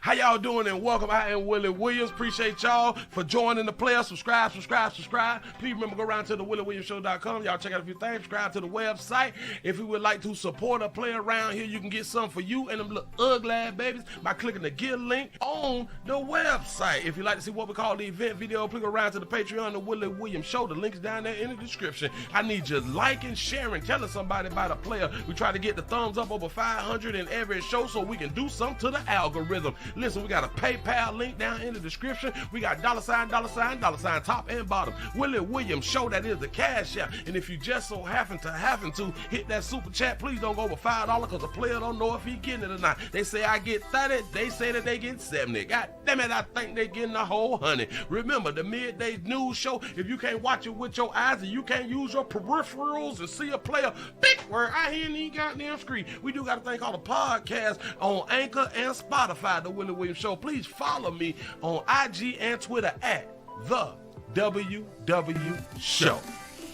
How y'all doing and welcome. I am Willie Williams. Appreciate y'all for joining the player. Subscribe. Please remember, go around to the WillieWilliamsShow.com. Y'all check out a few things. Subscribe to the website. If you would like to support a player around here, you can get something for you and them little ugly babies by clicking the gear link on the website. If you'd like to see what we call the event video, click around to the Patreon, the Willie Williams Show. The link's down there in the description. I need you liking, sharing, telling somebody about a player. We try to get the thumbs up over 500 in every show so we can do something to the algorithm. Listen, we got a PayPal link down in the description. We got $, top and bottom. Willie Williams Show, that is the cash app. And if you just so happen to hit that super chat, please don't go over $5 because the player don't know if he getting it or not. They say I get 30, they say that they get 70. God damn it, I think they getting the whole 100. Remember, the midday news show, if you can't watch it with your eyes and you can't use your peripherals and see a player, big word, I hear any goddamn screen. We do got a thing called a podcast on Anchor and Spotify, the Willie Williams Show. Please follow me on IG and Twitter at the WW Show.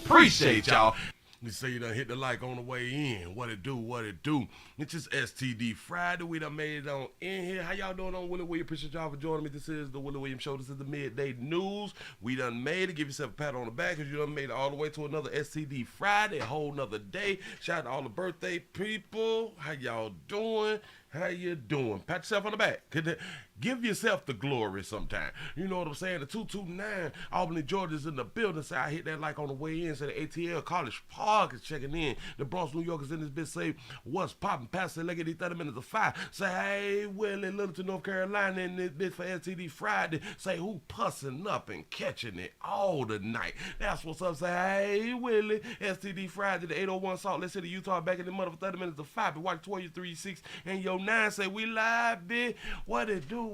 Appreciate y'all. You say you done hit the like on the way in. What it do? It's just STD Friday. We done made it on in here. How y'all doing on Willie Williams? Appreciate y'all for joining me. This is the Willie Williams Show. This is the midday news. We done made it. Give yourself a pat on the back because you done made it all the way to another STD Friday, a whole nother day. Shout out to all the birthday people. How y'all doing? How you doing? Pat yourself on the back. Give yourself the glory sometime. You know what I'm saying? The 229 Albany, Georgia's in the building. Say I hit that like on the way in. Say the ATL College Park is checking in. The Bronx, New York is in this bitch. Say what's popping? Pastor Leggett, 30 minutes of 5. Say hey, Willie, Littleton, North Carolina in this bitch for STD Friday. Say who pussing up and catching it all the night. That's what's up. Say hey, Willie, STD Friday, the 801 Salt Lake City, Utah, back in the mother for 30 minutes of 5. Be watching 2336 and your 9. Say we live, bitch. What it do?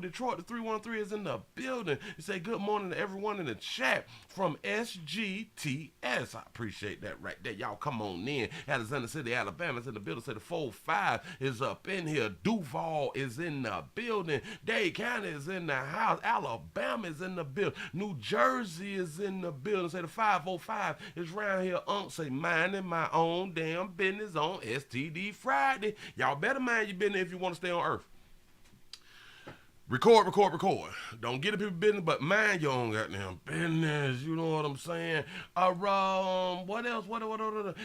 Detroit, the 313 is in the building. You say good morning to everyone in the chat from SGTS. I appreciate that right there. Y'all come on in. Alexander City, Alabama's in the building. Say the 4-5 is up in here. Duval is in the building. Dade County is in the house. Alabama is in the building. New Jersey is in the building. Say the 505 is around here. Say minding my own damn business on STD Friday. Y'all better mind your business if you want to stay on Earth. Record. Don't get the people business, but mind your own goddamn business. You know what I'm saying? What else? What?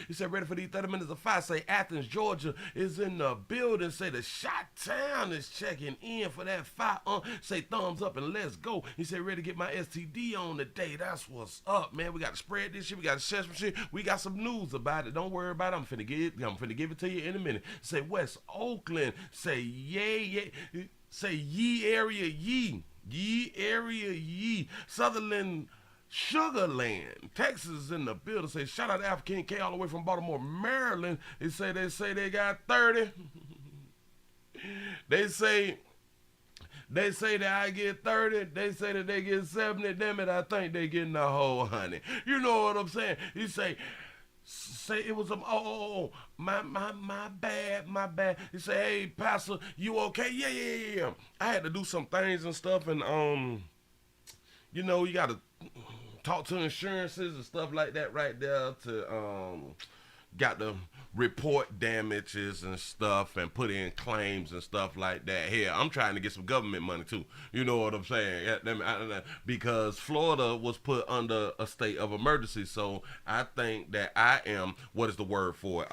You said ready for these 30 minutes of 5. Say Athens, Georgia is in the building. Say the Chi-Town is checking in for that 5. Say thumbs up and let's go. He said ready to get my STD on today. That's what's up, man. We got to spread this shit. We got to share some shit. We got some news about it. Don't worry about it. I'm finna give it to you in a minute. Say West Oakland. Say yay. Say ye area ye. Sutherland, Sugarland, Texas in the building. Say shout out to African K all the way from Baltimore, Maryland. They say they got 30. They say that I get 30. They say that they get 70. Damn it, I think they getting the whole 100. You know what I'm saying? You say it was my bad. He say, hey, Pastor, you okay? Yeah. I had to do some things and stuff, and you know, you gotta talk to insurances and stuff like that right there to got to report damages and stuff and put in claims and stuff like that. Here, I'm trying to get some government money too. You know what I'm saying? Because Florida was put under a state of emergency, so I think that I am. What is the word for it?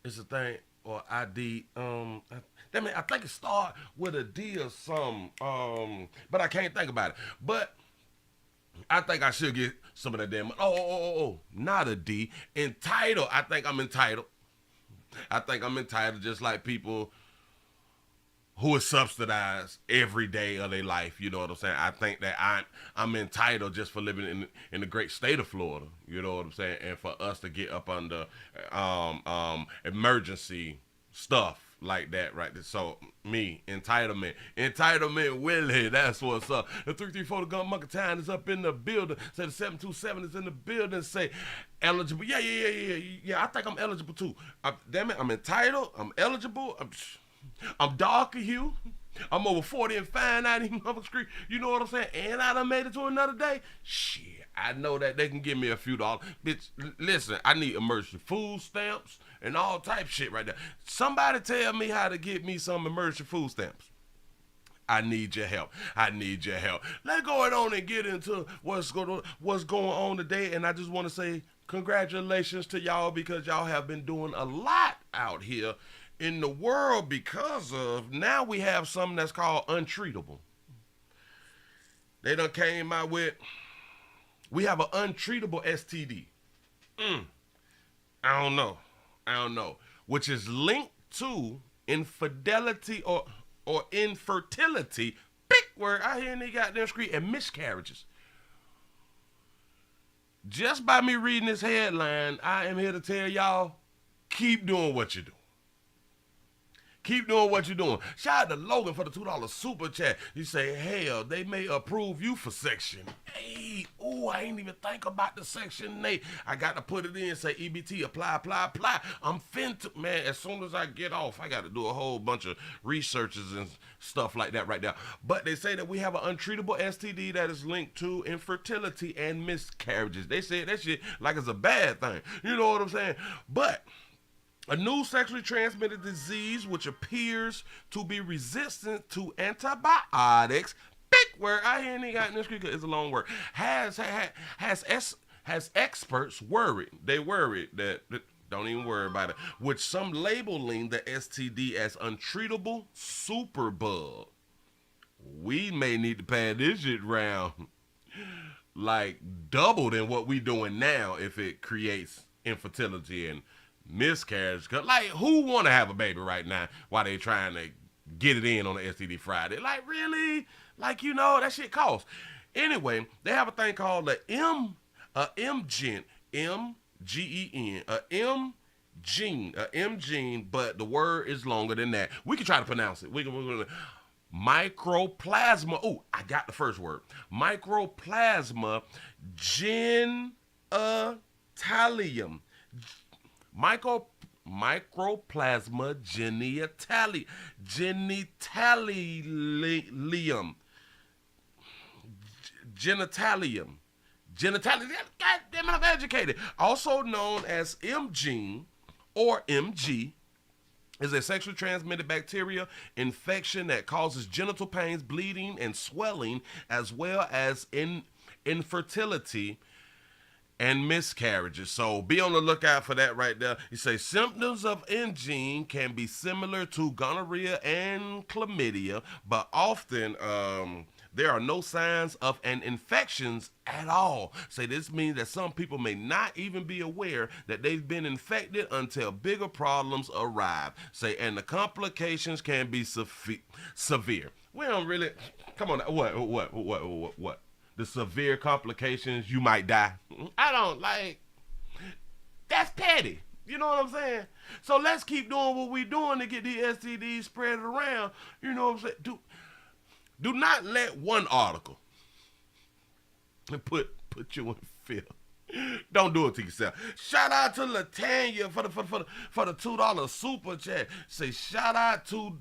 It's a thing or ID. I think it start with a D or something. But I can't think about it. But I think I should get some of that damn. Not a D. Entitled. I think I'm entitled just like people who is subsidized every day of their life. You know what I'm saying? I think that I'm entitled just for living in the great state of Florida. You know what I'm saying? And for us to get up under emergency stuff like that, right? So me, entitlement, Willie, that's what's up. The 334 the Gun Monkey Town is up in the building. Say the 727 is in the building. Say eligible. Yeah. I think I'm eligible too. Damn it, I'm entitled. I'm eligible. I'm darker hue. I'm over 40 and fine out in Mother Street. You know what I'm saying? And I done made it to another day. Shit, I know that they can give me a few dollars. Bitch, listen, I need emergency food stamps and all type shit right there. Somebody tell me how to get me some emergency food stamps. I need your help. I need your help. Let's go on and get into what's going on today. And I just want to say congratulations to y'all because y'all have been doing a lot out here in the world because of now we have something that's called untreatable. They done came out with, we have an untreatable STD. I don't know. Which is linked to infidelity or infertility, big word out here in the goddamn street, and miscarriages. Just by me reading this headline, I am here to tell y'all, keep doing what you do. Keep doing what you're doing. Shout out to Logan for the $2 super chat. You say, hell, they may approve you for Section 8. Ooh, I ain't even think about the Section 8. I got to put it in and say, EBT, apply. I'm finna, man, as soon as I get off, I got to do a whole bunch of researches and stuff like that right now. But they say that we have an untreatable STD that is linked to infertility and miscarriages. They said that shit like it's a bad thing. You know what I'm saying? But a new sexually transmitted disease which appears to be resistant to antibiotics, big word, I hear any got in this creek is a long word, has experts worried. They worried that, don't even worry about it, with some labeling the STD as untreatable superbug. We may need to pass this shit round like double than what we doing now if it creates infertility and miscarriage. Cause like, who want to have a baby right now while they trying to get it in on the STD Friday? Like, really? Like, you know, that shit costs. Anyway, they have a thing called the M-gene, M-gene, but the word is longer than that. We can try to pronounce it. We're gonna Mycoplasma. Oh, I got the first word. Mycoplasma genitalium. Mycoplasma genitalium. God damn it, I'm educated. Also known as M-gene or MG, is a sexually transmitted bacteria infection that causes genital pains, bleeding, and swelling, as well as infertility and miscarriages. So be on the lookout for that right there. You say symptoms of M-gene can be similar to gonorrhea and chlamydia, but often there are no signs of an infections at all. Say this means that some people may not even be aware that they've been infected until bigger problems arrive. Say, and the complications can be severe. We don't really, come on, what? The severe complications, you might die. I don't like, that's petty. You know what I'm saying? So let's keep doing what we're doing to get these STDs spread around. You know what I'm saying? Do not let one article put you in fear. Don't do it to yourself. Shout out to Latanya for the $2 super chat. Say shout out to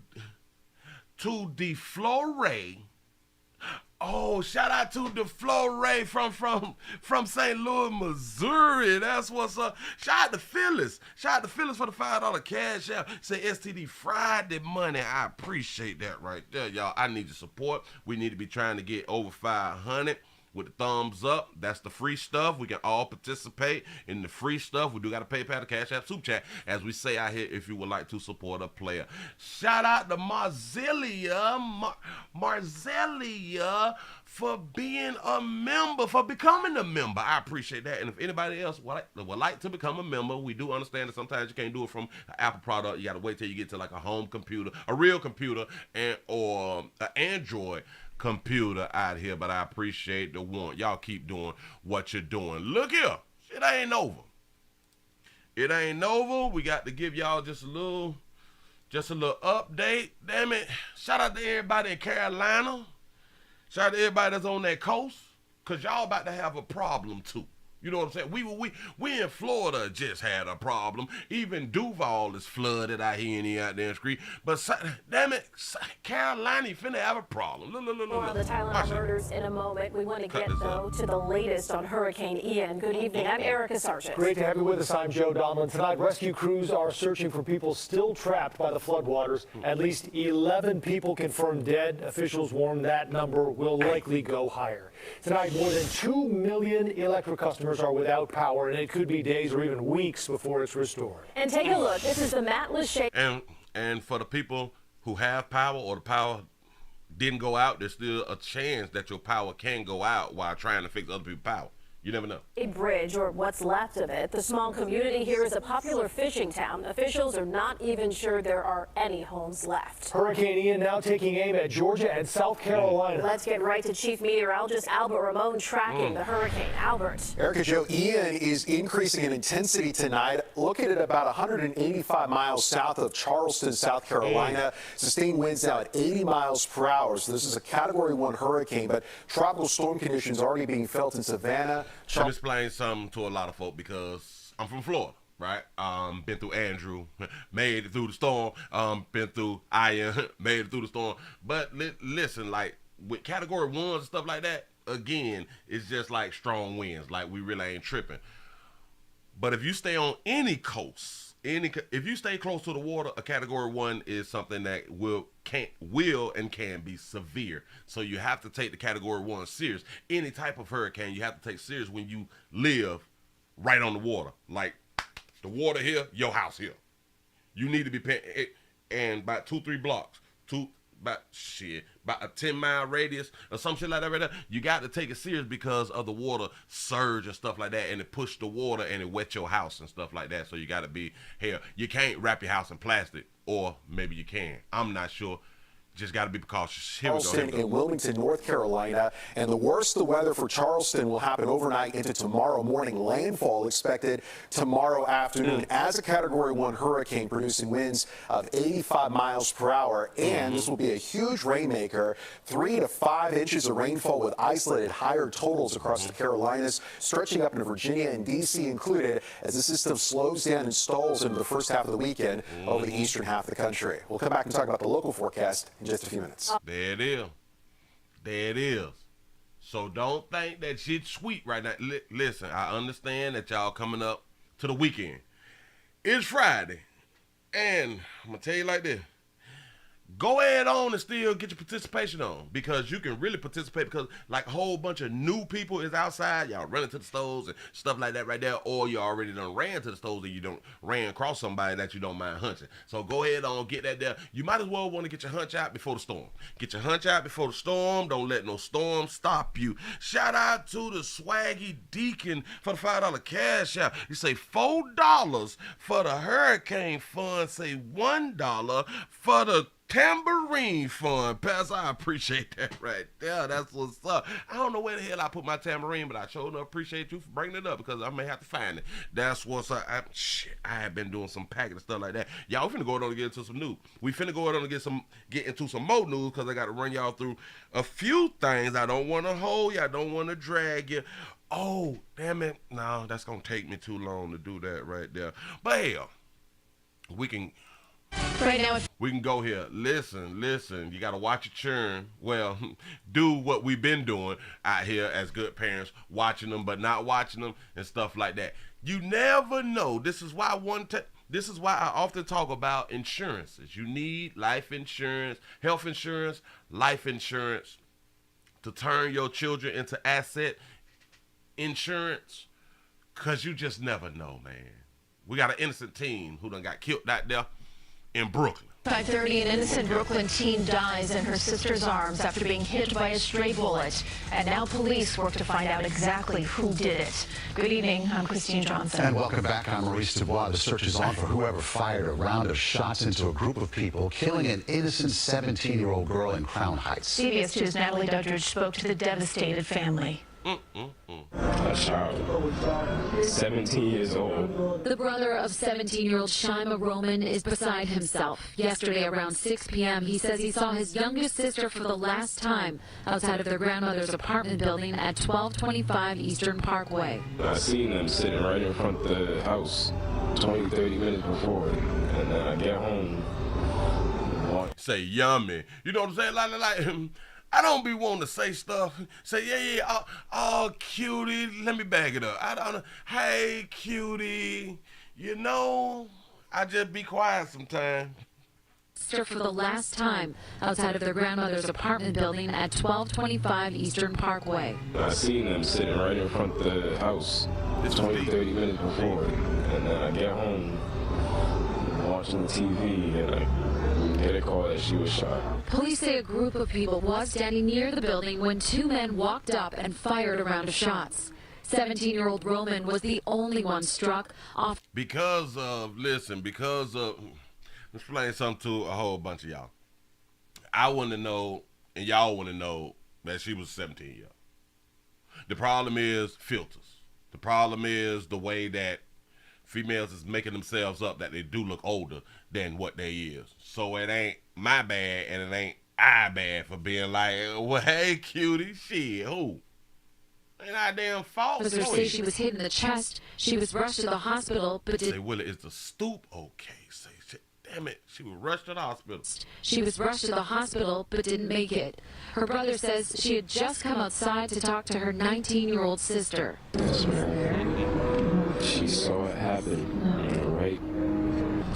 DeFlore. Oh, shout out to DeFlore from St. Louis, Missouri. That's what's up. Shout out to Phyllis. Shout out to Phyllis for the $5 cash app. Say STD Friday money. I appreciate that right there, y'all. I need your support. We need to be trying to get over 500. With the thumbs up, that's the free stuff. We can all participate in the free stuff. We do got to PayPal, the Cash App, Super Chat, as we say out here, if you would like to support a player. Shout out to Marzelia for being a member, for becoming a member. I appreciate that. And if anybody else would like to become a member, we do understand that sometimes you can't do it from an Apple product. You got to wait till you get to like a home computer, a real computer, or an Android computer out here, but I appreciate the want. Y'all keep doing what you're doing. Look here, shit ain't over. It ain't over. We got to give y'all just a little update. Damn it. Shout out to everybody in Carolina. Shout out to everybody that's on that coast, because y'all about to have a problem too. You know what I'm saying? We in Florida just had a problem. Even Duval is flooded out here and out there in the street. But damn it, Carolina finna have a problem. More on the Tylenol murders in a moment. We want to get, though, to the latest on Hurricane Ian. Good evening. I'm Erica Sargent. Great to have you with us. I'm Joe Donlin. Tonight, rescue crews are searching for people still trapped by the floodwaters. At least 11 people confirmed dead. Officials warn that number will likely go higher. Tonight, more than 2 million electric customers are without power, and it could be days or even weeks before it's restored. And take a look. This is the matless shade. And for the people who have power or the power didn't go out, there's still a chance that your power can go out while trying to fix other people's power. You never know. A bridge, or what's left of it. The small community here is a popular fishing town. Officials are not even sure there are any homes left. Hurricane Ian now taking aim at Georgia and South Carolina. Let's get right to Chief Meteorologist Albert Ramon tracking the hurricane. Albert. Erica, Joe, Ian is increasing in intensity tonight. Looking at about 185 miles south of Charleston, South Carolina. Sustained winds now at 80 miles per hour. So this is a Category 1 hurricane, but tropical storm conditions already being felt in Savannah. I'm explaining something to a lot of folk because I'm from Florida, right? Been through Andrew, made it through the storm. Been through Ian, made it through the storm. But listen, like with Category 1s and stuff like that, again, it's just like strong winds. Like we really ain't tripping. But if you stay on any coast, if you stay close to the water, a Category 1 is something that will and can be severe. So you have to take the Category 1 serious. Any type of hurricane you have to take serious when you live right on the water. Like the water here, your house here. You need to be paying, and about 2-3 blocks, about a 10-mile radius or some shit like that right there, you got to take it serious because of the water surge and stuff like that, and it push the water and it wet your house and stuff like that. So you got to be here. You can't wrap your house in plastic, or maybe you can. I'm not sure. Just got to be cautious. Here we go. Charleston in Wilmington, North Carolina. And the worst of the weather for Charleston will happen overnight into tomorrow morning. Landfall expected tomorrow afternoon as a Category 1 hurricane, producing winds of 85 miles per hour. And this will be a huge rainmaker, 3 to 5 inches of rainfall with isolated higher totals across the Carolinas, stretching up into Virginia and D.C. included, as the system slows down and stalls into the first half of the weekend over the eastern half of the country. We'll come back and talk about the local forecast in just a few minutes. There it is. There it is. So don't think that shit's sweet right now. Listen, I understand that y'all coming up to the weekend. It's Friday. And I'm going to tell you like this. Go ahead on and still get your participation on, because you can really participate, because like a whole bunch of new people is outside. Y'all running to the stores and stuff like that right there, or you already done ran to the stores and you don't ran across somebody that you don't mind hunching. So go ahead on, get that there. You might as well want to get your hunch out before the storm. Get your hunch out before the storm. Don't let no storm stop you. Shout out to the Swaggy Deacon for the $5 cash out. You say $4 for the hurricane fund. Say $1 for the tambourine fund. Pastor, I appreciate that right there. That's what's up. I don't know where the hell I put my tambourine, but I sure enough appreciate you for bringing it up, because I may have to find it. That's what's up. I have been doing some packing and stuff like that. Y'all finna go on and get into some news. We finna go on and get into some more news, because I got to run y'all through a few things. I don't want to hold you. I don't want to drag you. Oh, damn it. No, that's going to take me too long to do that right there. But hell, we can... Right now, we can go here. Listen. You got to watch your churn. Well, do what we've been doing out here as good parents, watching them but not watching them and stuff like that. You never know. This is why I often talk about insurances. You need life insurance, health insurance, life insurance to turn your children into asset insurance, because you just never know, man. We got an innocent teen who done got killed out there in Brooklyn. 5:30, an innocent Brooklyn teen dies in her sister's arms after being hit by a stray bullet. And now police work to find out exactly who did it. Good evening, I'm Christine Johnson. And welcome back. I'm Maurice Dubois. The search is on for whoever fired a round of shots into a group of people, killing an innocent 17-year-old girl in Crown Heights. CBS 2's Natalie Duddridge spoke to the devastated family. A child, 17 years old. The brother of 17-year-old Shima Roman is beside himself. Yesterday around 6 p.m., he says he saw his youngest sister for the last time outside of their grandmother's apartment building at 1225 Eastern Parkway. I seen them sitting right in front of the house 20, 30 minutes before, and then I get home. Say yummy. You know what I'm saying? Like I don't be wanting to say stuff. Say, yeah, oh, cutie, let me bag it up. I don't know. Hey, cutie, you know, I just be quiet sometimes. For the last time outside of their grandmother's apartment building at 1225 Eastern Parkway. I seen them sitting right in front of the house 20, 30 minutes before, and then I get home watching the TV, and I get a call that she was shot. Police say a group of people was standing near the building when two men walked up and fired a round of shots. 17-year-old Roman was the only one struck off. Because of, explain something to a whole bunch of y'all. I want to know, and y'all want to know, that she was 17 years old. The problem is filters. The problem is the way that females is making themselves up that they do look older than what they is. So it ain't my bad and it ain't I bad for being like, well, hey, cutie, shit, who? Ain't our damn fault. Officers say she was hit in the chest. She was rushed to the hospital, but Say, Willie, is the stoop okay? Say, shit, damn it, she was rushed to the hospital. She was rushed to the hospital, but didn't make it. Her brother says she had just come outside to talk to her 19-year-old sister. Yes, ma'am. She saw it happen, right?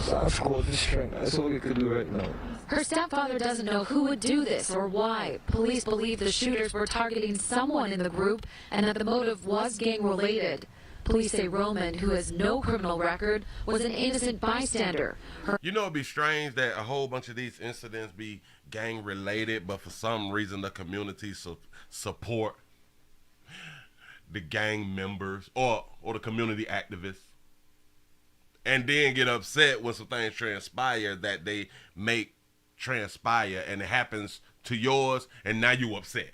So I called the strength. That's all we could do right now. Her stepfather doesn't know who would do this or why. Police believe the shooters were targeting someone in the group and that the motive was gang-related. Police say Roman, who has no criminal record, was an innocent bystander. You know, it'd be strange that a whole bunch of these incidents be gang-related, but for some reason the community support the gang members or the community activists, and then get upset when some things transpire that they make transpire, and it happens to yours, and now you upset.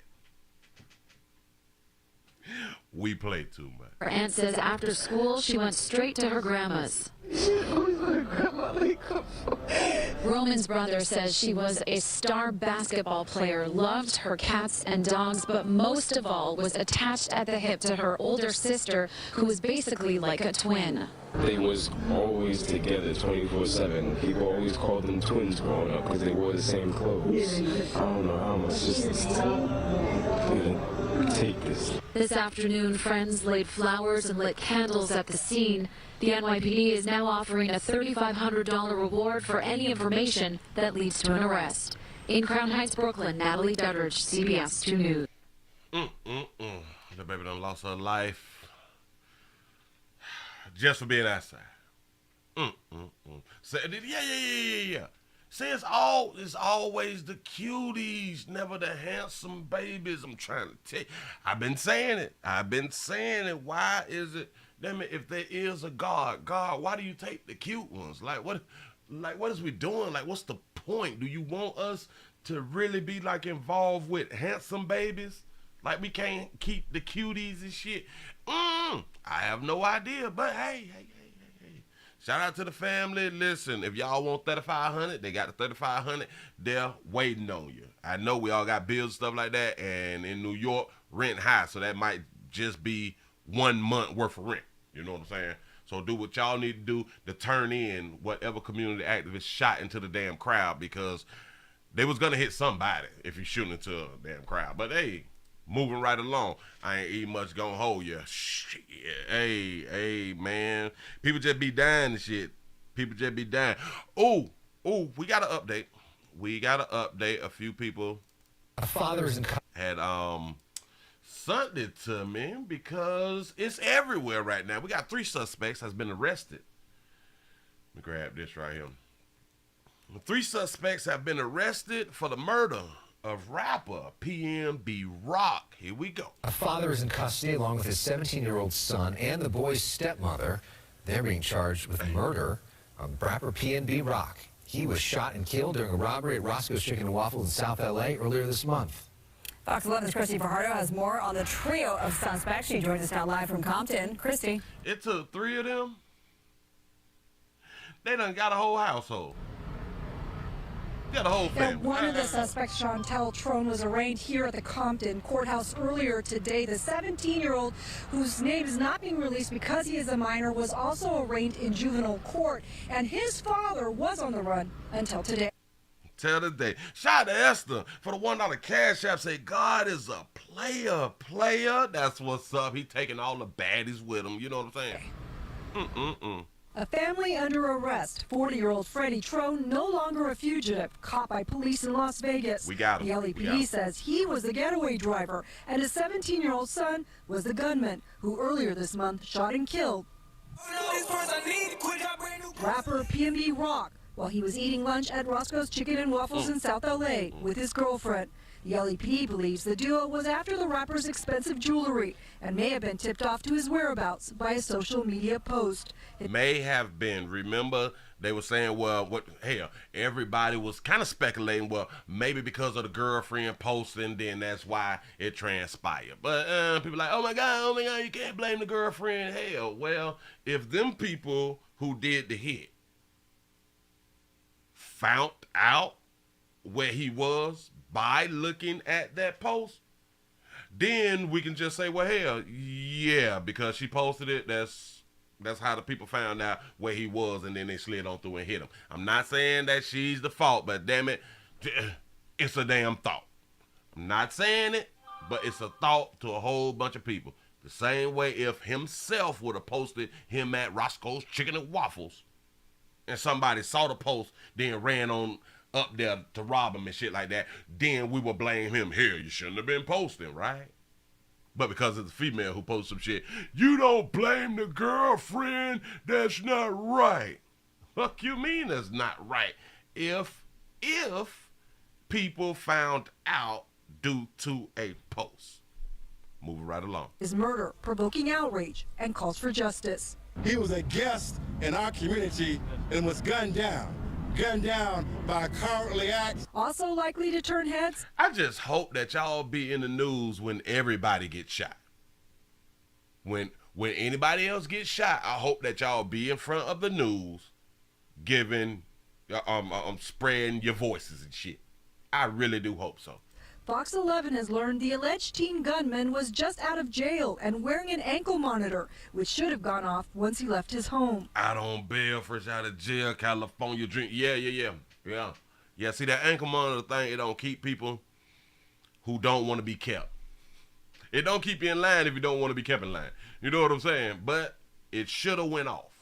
We play too much. Her aunt says after school she went straight to her grandma's. Roman's brother says she was a star basketball player, loved her cats and dogs, but most of all was attached at the hip to her older sister, who was basically like a twin. They was always together 24/7. People always called them twins growing up because they wore the same clothes. I don't know how my sisters take this. This afternoon, friends laid flowers and lit candles at the scene. The NYPD is now offering a $3,500 reward for any information that leads to an arrest. In Crown Heights, Brooklyn, Natalie Duttridge, CBS 2 News. The baby done lost her life just for being outside. So, yeah. Say it's always the cuties, never the handsome babies. I'm trying to tell you. I've been saying it. Why is it? Damn it, if there is a God, why do you take the cute ones? Like what is we doing? Like, what's the point? Do you want us to really be like involved with handsome babies? Like we can't keep the cuties and shit? I have no idea, but hey. Shout out to the family. Listen, if y'all want $3,500, they got the $3,500. They're waiting on you. I know we all got bills and stuff like that, and in New York, rent high, so that might just be 1 month worth of rent. You know what I'm saying? So do what y'all need to do to turn in whatever community activist shot into the damn crowd, because they was gonna hit somebody if you shooting into a damn crowd. But hey, moving right along. I ain't even much gonna hold you. Shit. Hey, man. People just be dying and shit. People just be dying. Oh, we got an update. A few people had sent it to me because it's everywhere right now. We got 3 suspects has been arrested. Let me grab this right here. 3 suspects have been arrested for the murder of rapper PMB Rock. Here we go. A father is in custody along with his 17-year-old son and the boy's stepmother. They're being charged with murder of rapper PMB Rock. He was shot and killed during a robbery at Roscoe's Chicken and Waffles in South LA earlier this month. Fox 11's Christy Fajardo has more on the trio of suspects. She joins us now live from Compton. Christy. It took 3 of them. They done got a whole household. Got a whole family. One of the suspects, Chantel Trone, was arraigned here at the Compton courthouse earlier today. The 17-year-old, whose name is not being released because he is a minor, was also arraigned in juvenile court, and his father was on the run until today. Tell the day. Shout out to Esther for the $1 cash app. Say God is a player. That's what's up. He taking all the baddies with him. You know what I'm saying? A family under arrest. 40-year-old Freddie Trone, no longer a fugitive, caught by police in Las Vegas. We got him. The LAPD says he was the getaway driver, and his 17-year-old son was the gunman who earlier this month shot and killed rapper PMB Rock while he was eating lunch at Roscoe's Chicken and Waffles in South LA with his girlfriend. The LAPD believes the duo was after the rapper's expensive jewelry and may have been tipped off to his whereabouts by a social media post. It may have been. Remember, they were saying, well, everybody was kind of speculating, well, maybe because of the girlfriend posting, then that's why it transpired. But people like, oh my God, you can't blame the girlfriend. Hell, well, if them people who did the hit found out where he was by looking at that post, then we can just say, well, hell, yeah, because she posted it, that's how the people found out where he was, and then they slid on through and hit him. I'm not saying that she's the fault, but damn it, it's a damn thought. I'm not saying it, but it's a thought to a whole bunch of people. The same way if himself would have posted him at Roscoe's Chicken and Waffles, and somebody saw the post, then ran on up there to rob him and shit like that, then we will blame him. Here, you shouldn't have been posting, right? But because it's a female who posts some shit, you don't blame the girlfriend. That's not right. Fuck you mean that's not right? If people found out due to a post. Moving right along. His murder provoking outrage and calls for justice. He was a guest in our community and was gunned down by a cowardly act. Also likely to turn heads. I just hope that y'all be in the news when everybody gets shot. When anybody else gets shot, I hope that y'all be in front of the news giving, spreading your voices and shit. I really do hope so. Fox 11 has learned the alleged teen gunman was just out of jail and wearing an ankle monitor, which should have gone off once he left his home. Out on bail, fresh out of jail, California drink. Yeah. See, that ankle monitor thing, it don't keep people who don't want to be kept. It don't keep you in line if you don't want to be kept in line. You know what I'm saying? But it should have went off.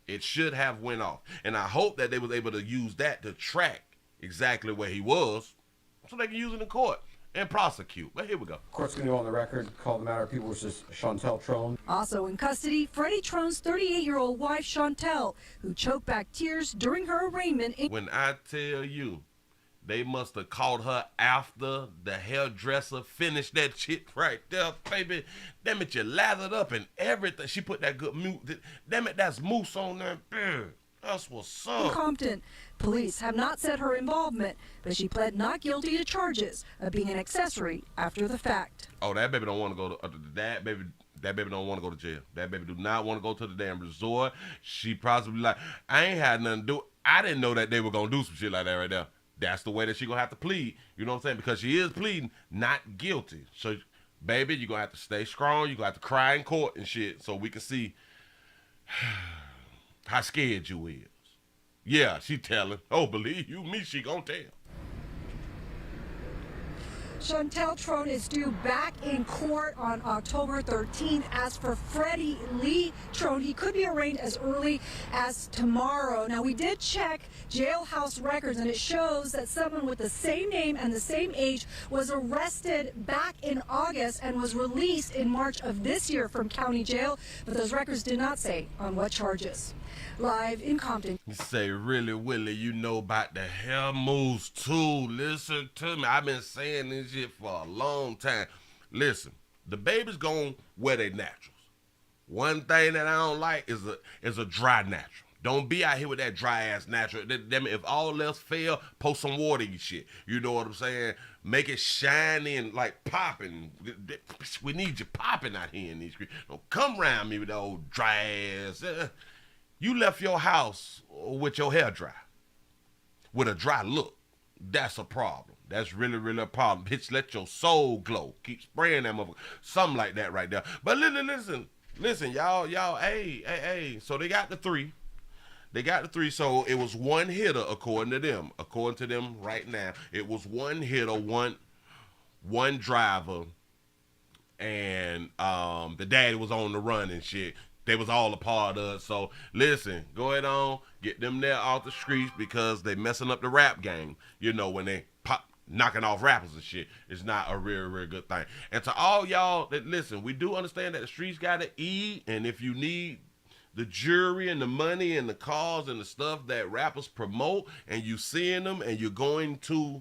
It should have went off. And I hope that they was able to use that to track exactly where he was, so they can use it in court and prosecute. But here we go. Court's going to go on the record, call the matter of people versus Chantel Trone. Also in custody, Freddie Trone's 38-year-old wife, Chantel, who choked back tears during her arraignment. When I tell you, they must have caught her after the hairdresser finished that shit right there, baby. Damn it, you lathered up and everything. She put that good mousse. Damn it, that's mousse on that. That's what's up. In Compton, police have not said her involvement, but she pled not guilty to charges of being an accessory after the fact. Oh, that baby don't want to go to that baby don't want to go to jail. That baby do not want to go to the damn resort. She possibly like, I ain't had nothing to do. I didn't know that they were gonna do some shit like that right there. That's the way that she gonna have to plead. You know what I'm saying? Because she is pleading not guilty. So, baby, you're gonna have to stay strong. You're gonna have to cry in court and shit so we can see how scared you is. Yeah, she telling. Oh, believe you me, she gonna tell. Chantel Trone is due back in court on October 13th. As for Freddie Lee Trone, he could be arraigned as early as tomorrow. Now, we did check jailhouse records, and it shows that someone with the same name and the same age was arrested back in August and was released in March of this year from county jail, but those records did not say on what charges. Live in Compton. You say, really, Willie, you know about the hair moves too. Listen to me. I've been saying this shit for a long time. Listen, the baby's gonna wear their naturals. One thing that I don't like is a dry natural. Don't be out here with that dry ass natural. If all else fail, post some water and shit. You know what I'm saying? Make it shiny and like popping. We need you popping out here in these streets. Don't come around me with that old dry ass. You left your house with your hair dry, with a dry look. That's a problem. That's really, really a problem. Bitch, let your soul glow. Keep spraying that motherfucker. Something like that right there. But listen, y'all, hey. So they got the 3. So it was one hitter according to them. According to them right now, it was one hitter, one driver, and the daddy was on the run and shit. They was all a part of it. So listen, go ahead on, get them there off the streets because they messing up the rap game. You know, when they pop knocking off rappers and shit, it's not a real, real good thing. And to all y'all that listen, we do understand that the streets gotta eat, and if you need the jewelry and the money and the cars and the stuff that rappers promote, and you seeing them and you're going to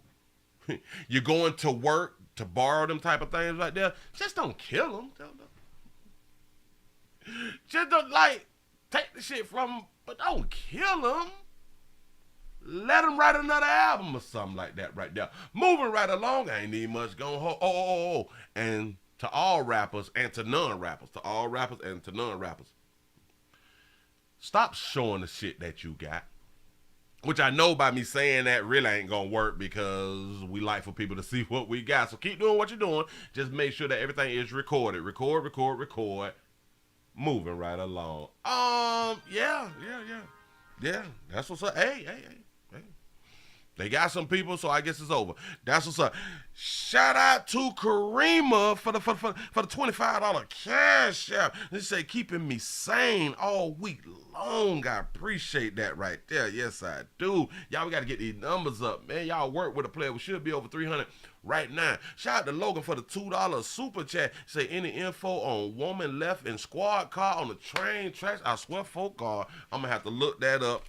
work to borrow them type of things like that, just don't kill them. Just don't, like, take the shit from them, but don't kill them. Let them write another album or something like that right there. Moving right along, I ain't need much going on. And to all rappers and to non-rappers, stop showing the shit that you got. Which I know by me saying that really ain't gonna work because we like for people to see what we got. So keep doing what you're doing. Just make sure that everything is recorded. Record. Moving right along. Yeah. That's what's up. Hey. They got some people, so I guess it's over. That's what's up. Shout out to Karima for the $25 cash app. They say keeping me sane all week long. I appreciate that right there. Yes, I do. Y'all, we got to get these numbers up, man. Y'all work with a player. We should be over 300 right now. Shout out to Logan for the $2 super chat. Say any info on woman left in squad car on the train tracks. I swear, folk are. I'm going to have to look that up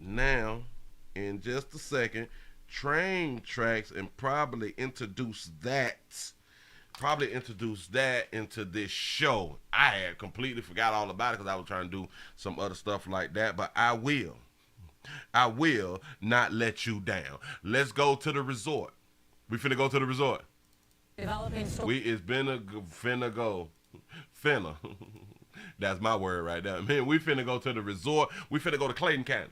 now. In just a second, train tracks, and probably introduce that into this show. I had completely forgot all about it because I was trying to do some other stuff like that, but I will not let you down. Let's go to the resort. We finna go to the resort. Finna go. That's my word right there. Man, we finna go to the resort. We finna go to Clayton County.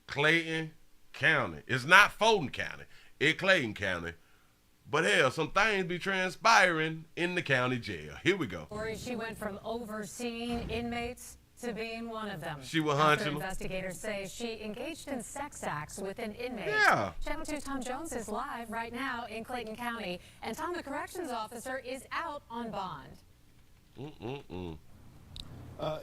Clayton County. It's not Fulton County. It's Clayton County. But hell, some things be transpiring in the county jail. Here we go. She went from overseeing inmates to being one of them. She was hunting them. Investigators say she engaged in sex acts with an inmate. Yeah. Channel 2's Tom Jones is live right now in Clayton County. And Tom, the corrections officer, is out on bond.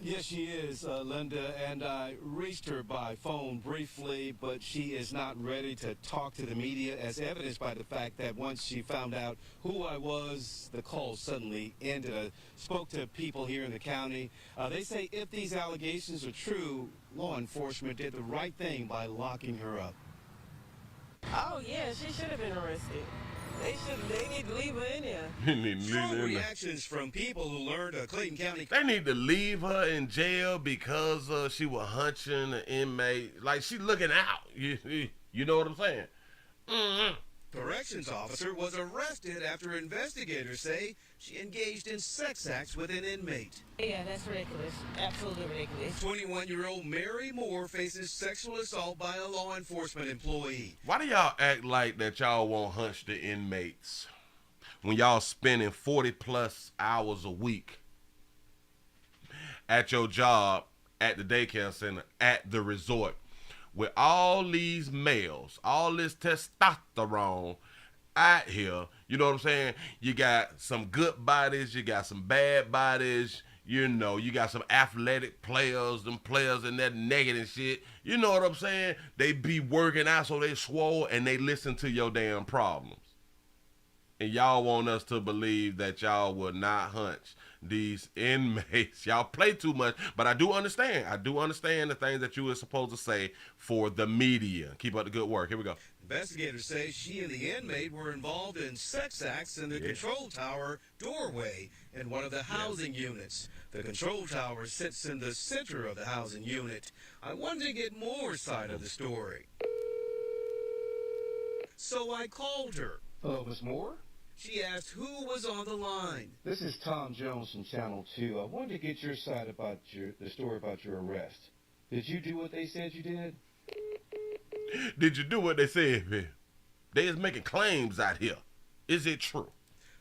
Yes, she is, Linda, and I reached her by phone briefly, but she is not ready to talk to the media, as evidenced by the fact that once she found out who I was, the call suddenly ended. I spoke to people here in the county. They say if these allegations are true, law enforcement did the right thing by locking her up. Oh, yeah, she should have been arrested. They need to leave her in there. Strong reactions from people who learned Clayton County. They need to leave her in jail because she was hunching an inmate. Like, she looking out. You know what I'm saying? Mm-hmm. Corrections officer was arrested after investigators say she engaged in sex acts with an inmate. Yeah, that's ridiculous. Absolutely ridiculous. 21-year-old Mary Moore faces sexual assault by a law enforcement employee. Why do y'all act like that y'all won't hunch the inmates when y'all spending 40+ hours a week at your job, at the daycare center, at the resort? With all these males, all this testosterone out here, you know what I'm saying? You got some good bodies, you got some bad bodies, you know, you got some athletic players, them players in that naked and shit. You know what I'm saying? They be working out so they swole and they listen to your damn problems. and y'all want us to believe that y'all will not hunch these inmates. Y'all play too much, but I do understand. I do understand the things that you were supposed to say for the media. Keep up the good work. Here we go. Investigators say she and the inmate were involved in sex acts in the control tower doorway in one of the housing units. The control tower sits in the center of the housing unit. I wanted to get more side of the story, so I called her. Hello, Miss Moore? She asked who was on the line. This is Tom Jones from Channel 2. I wanted to get your side about the story about your arrest. Did you do what they said you did? Did you do what they said, man? They is making claims out here. Is it true?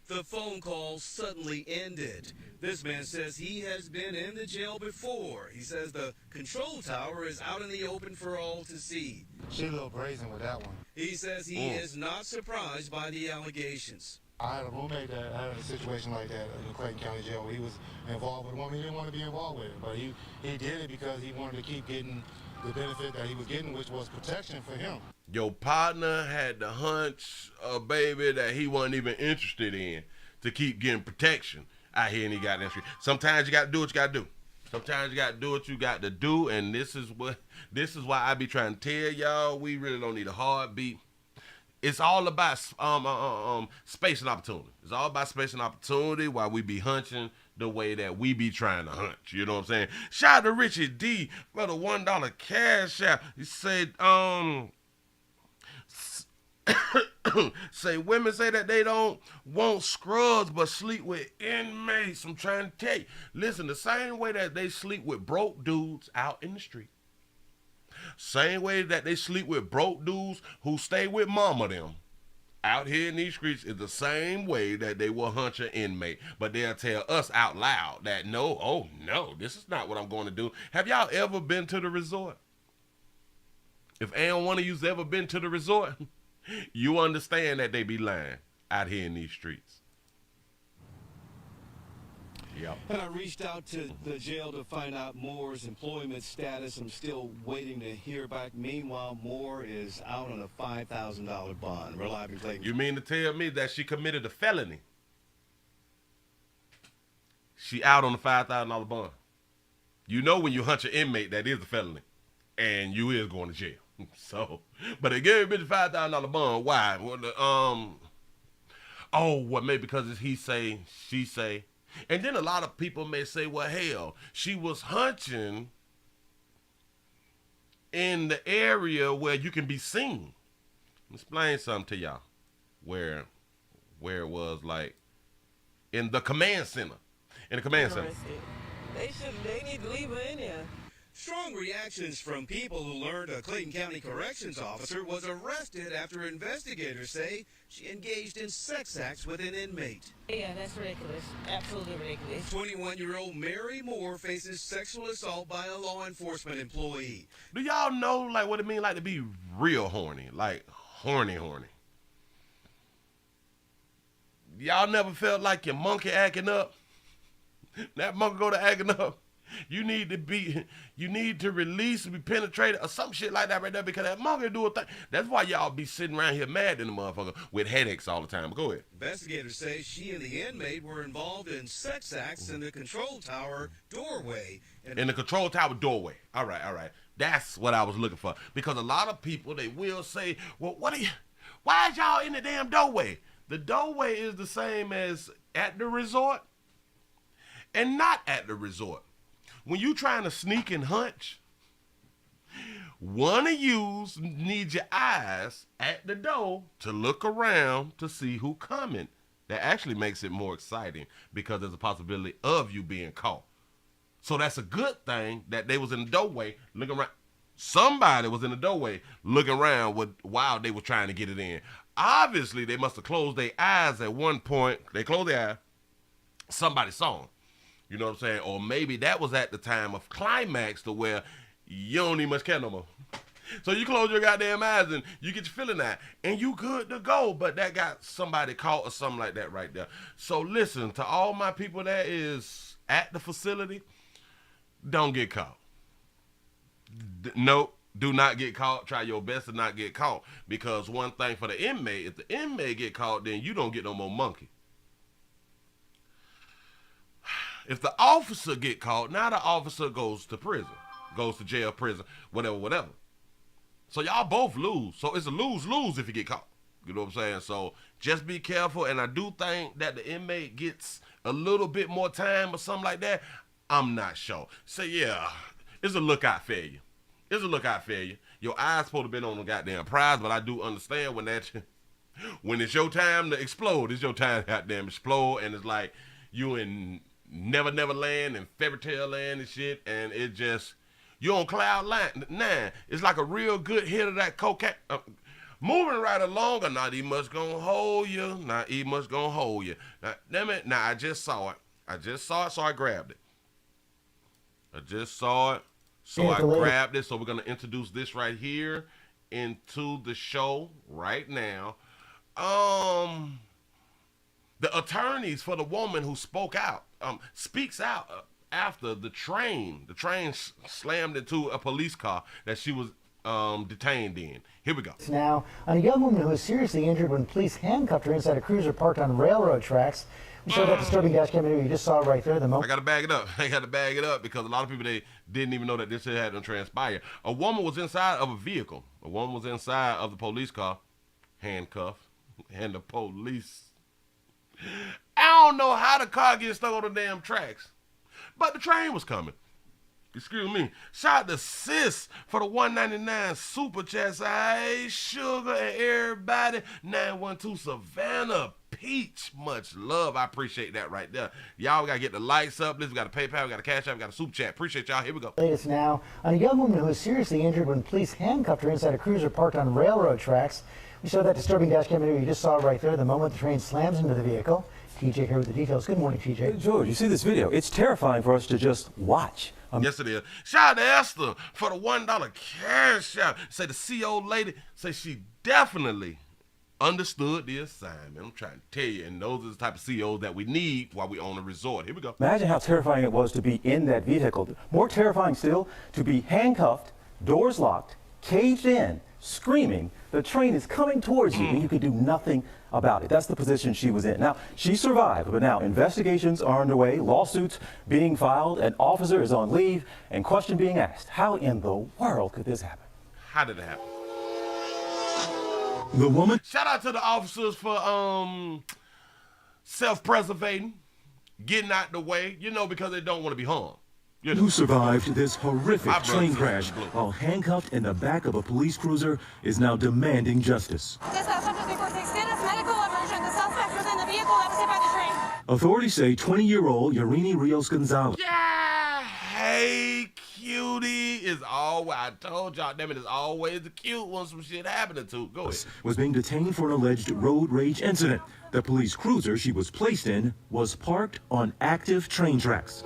The phone call suddenly ended. This man says he has been in the jail before. He says the control tower is out in the open for all to see. She a little brazen with that one. He says he is not surprised by the allegations. I had a roommate that had a situation like that in the Clayton County Jail where he was involved with a woman. He didn't want to be involved with it, but he did it because he wanted to keep getting the benefit that he was getting, which was protection for him. Your partner had to hunch a baby that he wasn't even interested in to keep getting protection out here in the goddamn street. Sometimes you got to do what you got to do. Sometimes you got to do what you got to do, and this is why I be trying to tell y'all we really don't need a heartbeat. It's all about space and opportunity. It's all about space and opportunity while we be hunching the way that we be trying to hunch. You know what I'm saying? Shout out to Richie D for the $1 cash out. He said, say women say that they don't want scrubs but sleep with inmates. I'm trying to tell you. Listen, the same way that they sleep with broke dudes out in the street, same way that they sleep with broke dudes who stay with mama them out here in these streets is the same way that they will hunch an inmate. But they'll tell us out loud that no, this is not what I'm going to do. Have y'all ever been to the resort? If ain't one of you's ever been to the resort, you understand that they be lying out here in these streets. Yep. And I reached out to the jail to find out Moore's employment status. I'm still waiting to hear back. Meanwhile, Moore is out on a $5,000 bond. We're live in Clayton. You mean to tell me that she committed a felony? She out on a $5,000 bond. You know when you hunch an inmate, that is a felony. And you is going to jail. So, but they gave a bitch a $5,000 bond. Why? Well, maybe because it's he say, she say. And then a lot of people may say, well, hell, she was hunching in the area where you can be seen. Explain something to y'all. Where it was like in the command center. In the command center. They need to leave her in there. Strong reactions from people who learned a Clayton County corrections officer was arrested after investigators say she engaged in sex acts with an inmate. Yeah, that's ridiculous. Absolutely ridiculous. 21-year-old Mary Moore faces sexual assault by a law enforcement employee. Do y'all know like what it means like to be real horny? Like horny. Y'all never felt like your monkey acting up? That monkey go to acting up. You need to release and be penetrated or some shit like that right there because that monkey do a thing. That's why y'all be sitting around here mad in the motherfucker with headaches all the time. Go ahead. Investigators say she and the inmate were involved in sex acts in the control tower doorway. In the control tower doorway. All right. That's what I was looking for. Because a lot of people, they will say, well, why is y'all in the damn doorway? The doorway is the same as at the resort and not at the resort. When you trying to sneak and hunch, one of yous need your eyes at the door to look around to see who coming. That actually makes it more exciting because there's a possibility of you being caught. So that's a good thing that they was in the doorway looking around. Somebody was in the doorway looking around while they were trying to get it in. Obviously, they must have closed their eyes at one point. They closed their eyes. Somebody saw them. You know what I'm saying? Or maybe that was at the time of climax to where you don't need much care no more. So you close your goddamn eyes and you get your feeling that. And you good to go. But that got somebody caught or something like that right there. So listen, to all my people that is at the facility, don't get caught. Nope, Do not get caught. Try your best to not get caught. Because one thing for the inmate, if the inmate get caught, then you don't get no more monkey. If the officer get caught, now the officer goes to prison. Goes to jail, prison, whatever. So y'all both lose. So it's a lose-lose if you get caught. You know what I'm saying? So just be careful. And I do think that the inmate gets a little bit more time or something like that. I'm not sure. So yeah, it's a lookout for you. It's a lookout for you. Your eyes supposed to be on the goddamn prize, but I do understand when it's your time to explode, it's your time to goddamn explode, and it's like you in Never Land and fairy tale land and shit, and it just, you on cloud 9. It's like a real good hit of that cocaine. Moving right along, or not even much gonna hold you. Not even much gonna hold you. Now, damn it. Now, I just saw it, so I grabbed it. I just saw it, so I grabbed it. So we're gonna introduce this right here into the show right now. The attorneys for the woman who speaks out after the train slammed into a police car that she was detained in. Here we go. Now, on a young woman who was seriously injured when police handcuffed her inside a cruiser parked on railroad tracks. We showed that disturbing dash cam video you just saw right there. I got to bag it up. I got to bag it up because a lot of people, they didn't even know that this had to transpire. A woman was inside of a vehicle. A woman was inside of the police car, handcuffed, and the police. I don't know how the car gets stuck on the damn tracks, but the train was coming. Excuse me. Shout out to Sis for the $1.99 super chat. Hey, Sugar and everybody. 912 Savannah Peach. Much love. I appreciate that right there. Y'all got to get the lights up. Listen, we got a PayPal, we got a Cash App, we got a super chat. Appreciate y'all. Here we go. Latest now on a young woman who was seriously injured when police handcuffed her inside a cruiser parked on railroad tracks. We showed that disturbing dash cam video you just saw right there. The moment the train slams into the vehicle. TJ here with the details. Good morning, TJ. George, you see this video? It's terrifying for us to just watch. Yes, it is. Shout out to Esther for the $1 cash out. Say the CO lady, say she definitely understood the assignment. I'm trying to tell you, and those are the type of COs that we need while we own a resort. Here we go. Imagine how terrifying it was to be in that vehicle. More terrifying still, to be handcuffed, doors locked, caged in, screaming. The train is coming towards you, and you can do nothing about it. That's the position she was in. Now, she survived, but now investigations are underway, lawsuits being filed, an officer is on leave, and question being asked, how in the world could this happen? How did it happen? The woman. Shout out to the officers for self-preservating, getting out the way, because they don't want to be harmed. Who survived this horrific train crash while handcuffed in the back of a police cruiser is now demanding justice. Authorities say 20-year-old Yurini Rios Gonzalez. Yeah, hey, cutie is always, I told y'all, damn it, it's always the cute one some shit happening to. Go ahead. Was being detained for an alleged road rage incident. The police cruiser she was placed in was parked on active train tracks.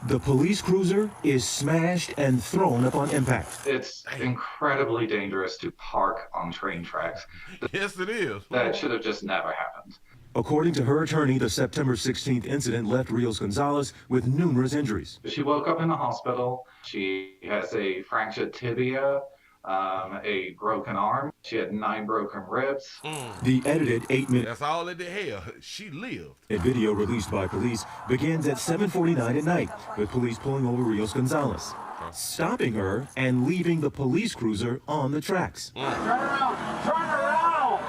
The police cruiser is smashed and thrown upon impact. It's incredibly dangerous to park on train tracks. Yes, it is. That should have just never happened. According to her attorney, the September 16th incident left Rios Gonzalez with numerous injuries. She woke up in the hospital. She has a fractured tibia, a broken arm. She had 9 broken ribs. The edited 8-minute. That's all it did. Hell, she lived. A video released by police begins at 7:49 at night with police pulling over Rios Gonzalez, stopping her and leaving the police cruiser on the tracks. Turn around! Turn around!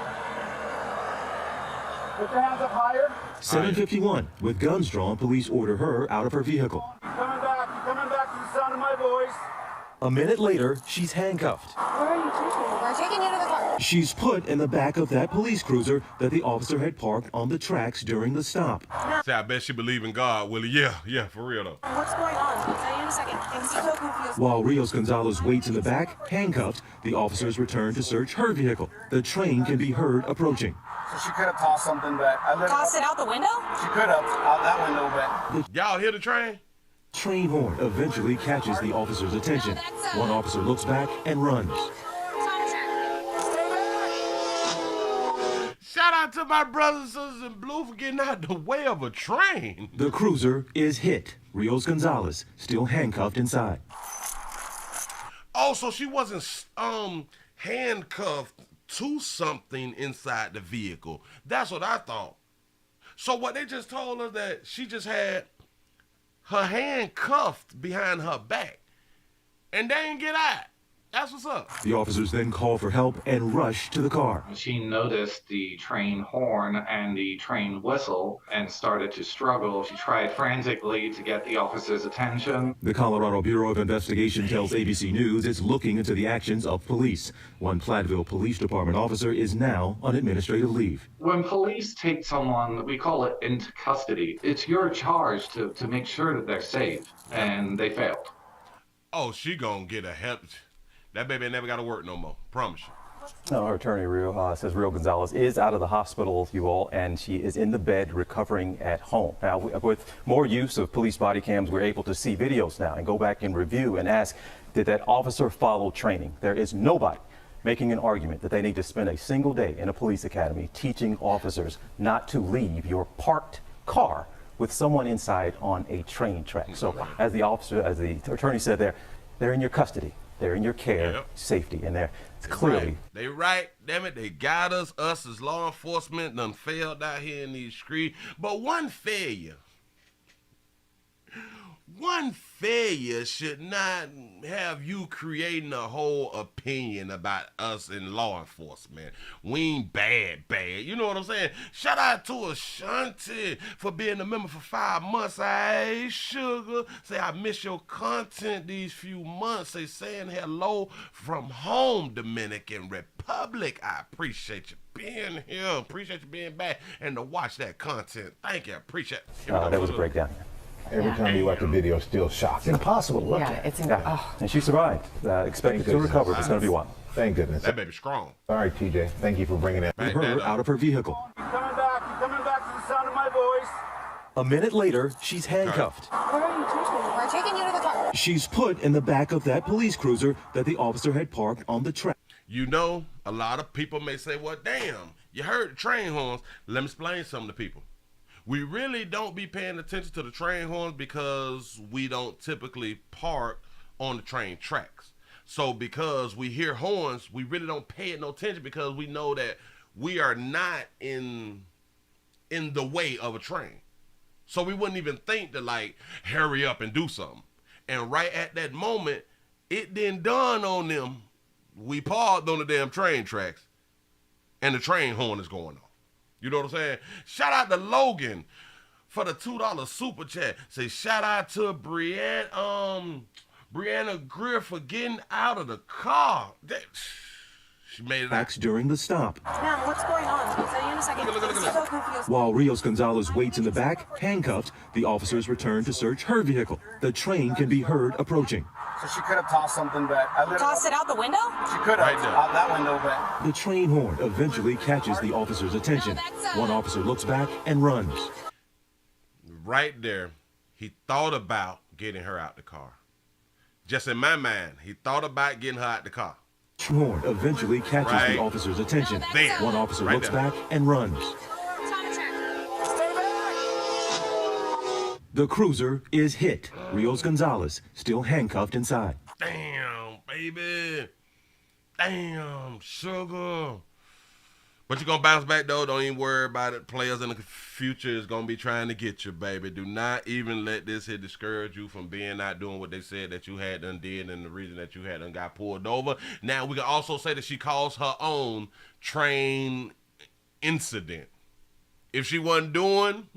Put your hands up higher. 7:51, with guns drawn, police order her out of her vehicle. Coming back to the sound of my voice. A minute later, she's handcuffed. Where are you taking me? We're taking you to the car. She's put in the back of that police cruiser that the officer had parked on the tracks during the stop. See, I bet she believe in God, Willie. Yeah, for real though. What's going on? I'll tell you in a second. I'm so confused. While Rios Gonzalez waits in the back, handcuffed, the officers return to search her vehicle. The train can be heard approaching. So she could have tossed something back. Tossed it out the window? She could have out that window back. Y'all hear the train? Train horn eventually catches the officer's attention. One officer looks back and runs. Shout out to my brothers and sisters in blue for getting out the way of a train. The cruiser is hit. Rios Gonzalez still handcuffed inside. Oh, so she wasn't handcuffed to something inside the vehicle. That's what I thought. So what they just told us that she just had her hand cuffed behind her back, and they didn't get out. That's what's up. The officers then call for help and rush to the car. She noticed the train horn and the train whistle and started to struggle. She tried frantically to get the officers' attention. The Colorado Bureau of Investigation tells ABC News it's looking into the actions of police. One Platteville Police Department officer is now on administrative leave. When police take someone, we call it into custody, it's your charge to make sure that they're safe, and they failed. Oh, she gonna get a help. That baby never got to work no more. Promise you. No, her attorney says Rio Gonzalez is out of the hospital, you all, and she is in the bed recovering at home. Now, with more use of police body cams, we're able to see videos now and go back and review and ask, did that officer follow training? There is nobody making an argument that they need to spend a single day in a police academy teaching officers not to leave your parked car with someone inside on a train track. So as the attorney said, they're in your custody. They're in your care, safety, and it's clearly. Right. They right, damn it, they got us as law enforcement done failed out here in these streets. But one failure should not have you creating a whole opinion about us in law enforcement. We ain't bad. You know what I'm saying? Shout out to Ashanti for being a member for 5 months. Hey, sugar. Say, I miss your content these few months. Say, saying hello from home, Dominican Republic. I appreciate you being here. Appreciate you being back and to watch that content. Thank you. Appreciate it. That was a breakdown. Every time you watch the video, still shocked. It's impossible to look at. It's And she survived. Expected to recover. It's going to be one. Thank goodness. That baby's strong. All right, TJ. Thank you for bringing that. Her out of her vehicle. You're coming back to the sound of my voice. A minute later, she's handcuffed. Where are you taking me? We're taking you to the car. She's put in the back of that police cruiser that the officer had parked on the track. You know, a lot of people may say, well, damn, you heard the train horns. Let me explain something to people. We really don't be paying attention to the train horns because we don't typically park on the train tracks. So because we hear horns, we really don't pay it no attention because we know that we are not in the way of a train. So we wouldn't even think to like hurry up and do something. And right at that moment, it didn't dawn on them. We parked on the damn train tracks and the train horn is going on. You know what I'm saying? Shout out to Logan for the $2 super chat. Say shout out to Brianna Greer for getting out of the car. She made it out. During the stop. Ma'am, what's going on? I'll tell you in a second. I'm so confused. While Rios Gonzalez waits in the back, handcuffed, the officers return to search her vehicle. The train can be heard approaching. So she could have tossed something back. Tossed it out the window? She could have. Right there. Out that window back. The train horn eventually catches the officer's attention. One officer looks back and runs. Right there, he thought about getting her out the car. Just in my mind, he thought about getting her out the car. Horn eventually catches the officer's attention. One officer looks back and runs. The cruiser is hit. Rios Gonzalez still handcuffed inside. Damn, baby. Damn, sugar. But you're going to bounce back, though. Don't even worry about it. Players in the future is going to be trying to get you, baby. Do not even let this here discourage you from being out doing what they said that you had done did and the reason that you had done got pulled over. Now, we can also say that she caused her own train incident. If she wasn't doing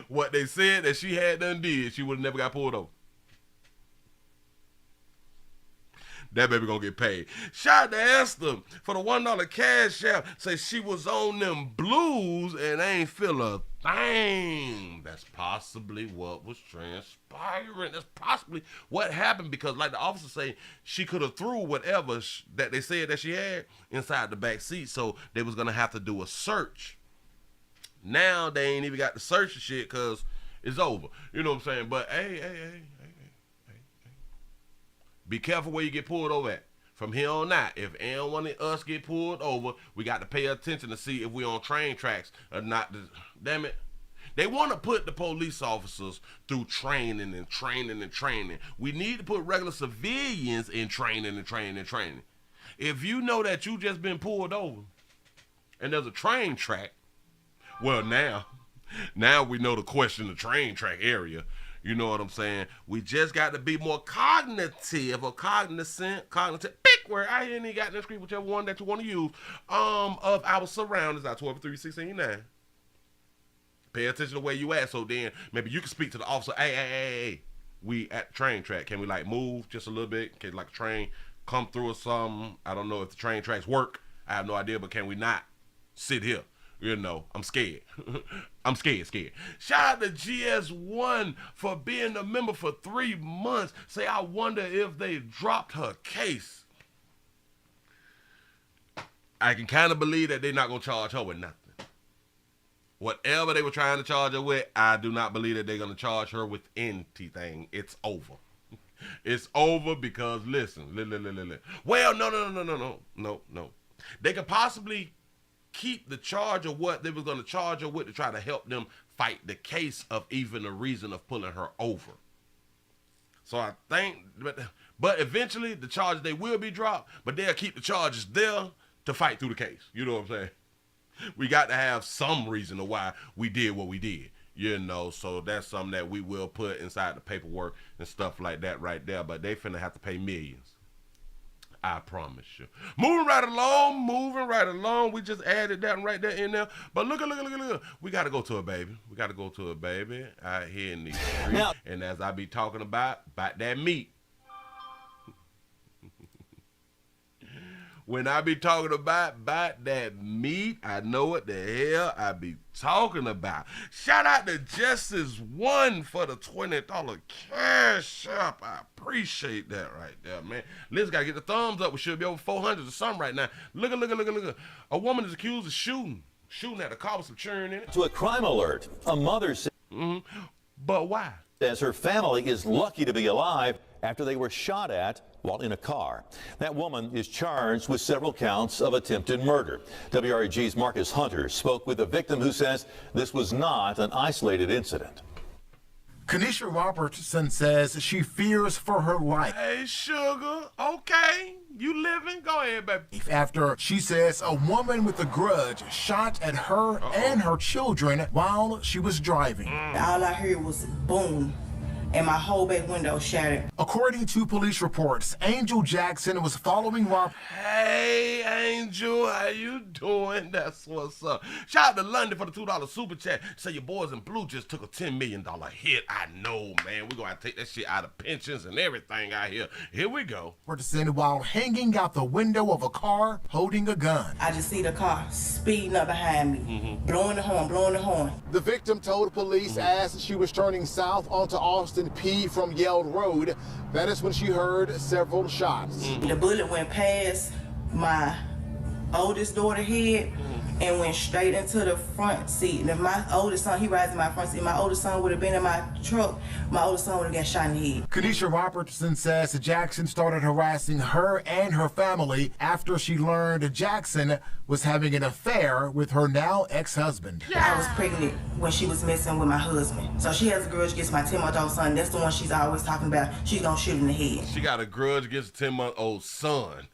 what they said that she had done did, she would have never got pulled over. That baby gonna get paid. Shout out to Esther for the $1 cash out. Say she was on them blues and ain't feel a thing. That's possibly what was transpiring. That's possibly what happened because like the officer say, she could have threw whatever that they said that she had inside the back seat. So they was gonna have to do a search. Now they ain't even got to search the shit because it's over. You know what I'm saying? But hey. Be careful where you get pulled over at. From here on out, if any one of us get pulled over, we got to pay attention to see if we on train tracks or not. Damn it. They want to put the police officers through training and training and training. We need to put regular civilians in training and training and training. If you know that you just been pulled over and there's a train track, well, now we know to question the train track area. You know what I'm saying? We just got to be more cognitive or cognizant, pick where I ain't got no screen, whichever one that you want to use, of our surroundings. Our 12-3-16-9. Pay attention to the way you at, so then maybe you can speak to the officer. Hey, we at the train track. Can we like move just a little bit? Can like a train come through or something? I don't know if the train tracks work. I have no idea, but can we not sit here? You know, I'm scared. I'm scared. Shout out to GS1 for being a member for 3 months. Say, I wonder if they dropped her case. I can kind of believe that they're not going to charge her with nothing. Whatever they were trying to charge her with, I do not believe that they're going to charge her with anything. It's over. It's over because, listen. Well, no. They could possibly keep the charge of what they was going to charge her with to try to help them fight the case of even the reason of pulling her over. So I think, but eventually the charges, they will be dropped, but they'll keep the charges there to fight through the case. You know what I'm saying? We got to have some reason of why we did what we did, you know, so that's something that we will put inside the paperwork and stuff like that right there, but they finna have to pay millions. I promise you. Moving right along. We just added that right there in there. But look. We got to go to a baby. Out here in these streets. Now, and as I be talking about that meat. When I be talking about that meat, I know what the hell I be talking about. Shout out to Justice One for the $20 cash up. I appreciate that right there, man. Let's gotta get the thumbs up. We should be over 400 or something right now. Look. A woman is accused of shooting at a car with some churn in it. To a crime alert, a mother said, but why? Says her family is lucky to be alive after they were shot at while in a car. That woman is charged with several counts of attempted murder. WREG's Marcus Hunter spoke with a victim who says this was not an isolated incident. Kanisha Robertson says she fears for her life. Hey, sugar. Okay. You living? Go ahead, baby. After she says a woman with a grudge shot at her and her children while she was driving. All I heard was boom, and my whole back window shattered. According to police reports, Angel Jackson was following Rob. Hey, Angel, how you doing? That's what's up. Shout out to London for the $2 super chat. Say your boys in blue just took a $10 million hit. I know, man. We're going to take that shit out of pensions and everything out here. Here we go. Robertson while hanging out the window of a car holding a gun. I just see the car speeding up behind me, blowing the horn. The victim told police as she was turning south onto Austin P from Yale Road, that is when she heard several shots. The bullet went past my oldest daughter's head and went straight into the front seat. And if my oldest son, he rides in my front seat, my oldest son would have been in my truck, my oldest son would have got shot in the head. Kanisha Robertson says that Jackson started harassing her and her family after she learned Jackson was having an affair with her now ex-husband. I was pregnant when she was messing with my husband. So she has a grudge against my 10-month-old son. That's the one she's always talking about. She's gonna shoot him in the head. She got a grudge against a 10-month-old son.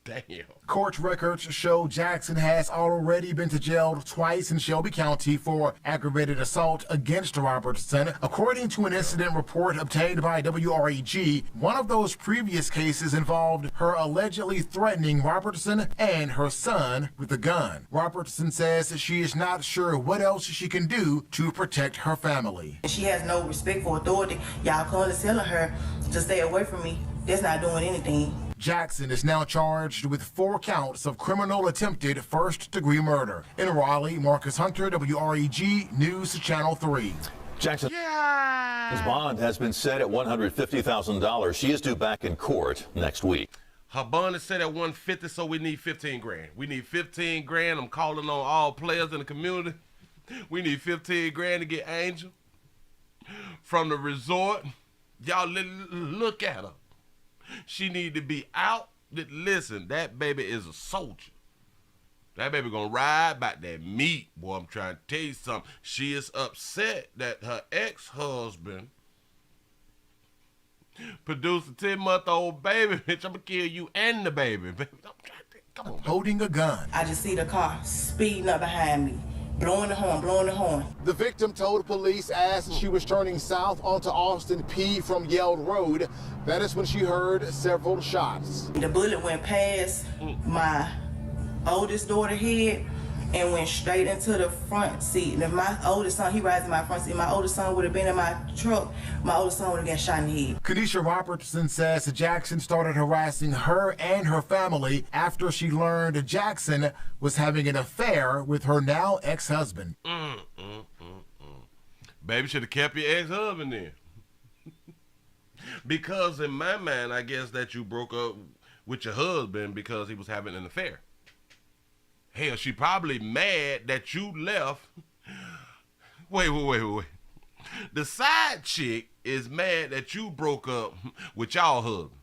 Damn. Court records show Jackson has already been to jail twice in Shelby County for aggravated assault against Robertson. According to an incident report obtained by WREG, one of those previous cases involved her allegedly threatening Robertson and her son with a gun. Robertson says she is not sure what else she can do to protect her family. She has no respect for authority. Y'all calling telling her to stay away from me. That's not doing anything. Jackson is now charged with 4 counts of criminal attempted first-degree murder. In Raleigh, Marcus Hunter, WREG News Channel 3. Jackson's bond has been set at $150,000. She is due back in court next week. Her bond is set at $150,000, so we need 15 grand. We need 15 grand. I'm calling on all players in the community. We need 15 grand to get Angel from the resort. Y'all look at her. She need to be out. Listen, that baby is a soldier. That baby gonna ride about that meat, boy. I'm trying to tell you something. She is upset that her ex-husband produced a 10-month-old baby. Bitch, I'm gonna kill you and the baby. Come on, holding a gun. I just see the car speeding up behind me, blowing the horn. The victim told police as she was turning south onto Austin P from Yeld Road, that is when she heard several shots. The bullet went past my oldest daughter's head and went straight into the front seat. And if my oldest son, he rides in my front seat, my oldest son would have been in my truck, my oldest son would have got shot in the head. Kanisha Robertson says that Jackson started harassing her and her family after she learned Jackson was having an affair with her now ex-husband. Baby should have kept your ex-husband then. Because in my mind, I guess that you broke up with your husband because he was having an affair. Hell, she probably mad that you left. Wait. The side chick is mad that you broke up with y'all husband.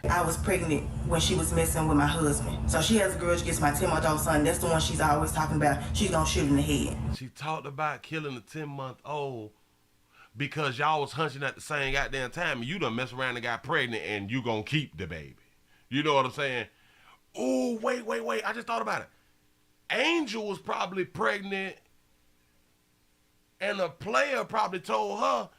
I was pregnant when she was messing with my husband. So she has a grudge against my 10-month-old son. That's the one she's always talking about. She's gonna shoot in the head. She talked about killing the 10-month-old because y'all was hunching at the same goddamn time, and you done mess around and got pregnant, and you gonna keep the baby. You know what I'm saying? Oh, wait. I just thought about it. Angel was probably pregnant, and a player probably told her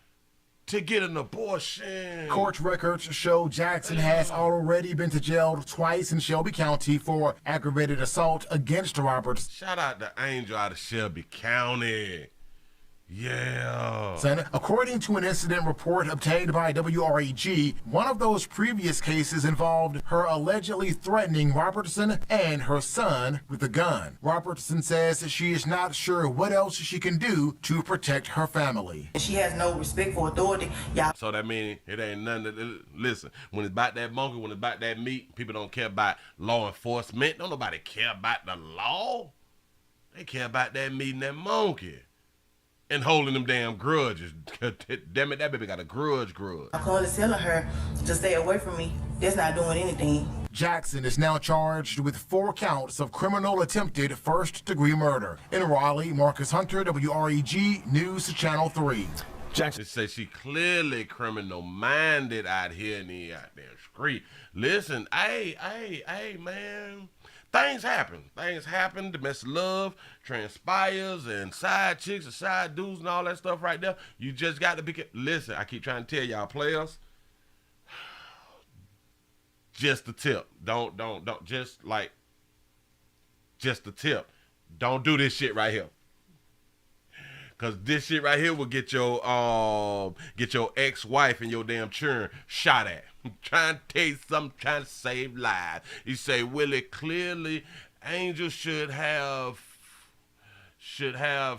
to get an abortion. Court records show Jackson has already been to jail twice in Shelby County for aggravated assault against Roberts. Shout out to Angel out of Shelby County. Yeah. According to an incident report obtained by WREG, one of those previous cases involved her allegedly threatening Robertson and her son with a gun. Robertson says she is not sure what else she can do to protect her family. She has no respect for authority. So that means it ain't nothing. Listen, when it's about that monkey, when it's about that meat, people don't care about law enforcement. Don't nobody care about the law. They care about that meat and that monkey. And holding them damn grudges. Damn it, that baby got a grudge. I'm calling telling her to stay away from me. That's not doing anything. Jackson is now charged with 4 counts of criminal attempted first-degree murder. In Raleigh, Marcus Hunter, WREG News Channel 3. Jackson says she clearly criminal-minded out here in the goddamn street. Listen, hey, man. Things happen. Domestic love transpires, and side chicks and side dudes and all that stuff right there. You just got to be. Listen, I keep trying to tell y'all players. Just the tip. Don't. Just the tip. Don't do this shit right here. Cause this shit right here will get your ex-wife and your damn children shot at. I'm trying to tell you something, trying to save lives. You say, Willie, clearly Angel should have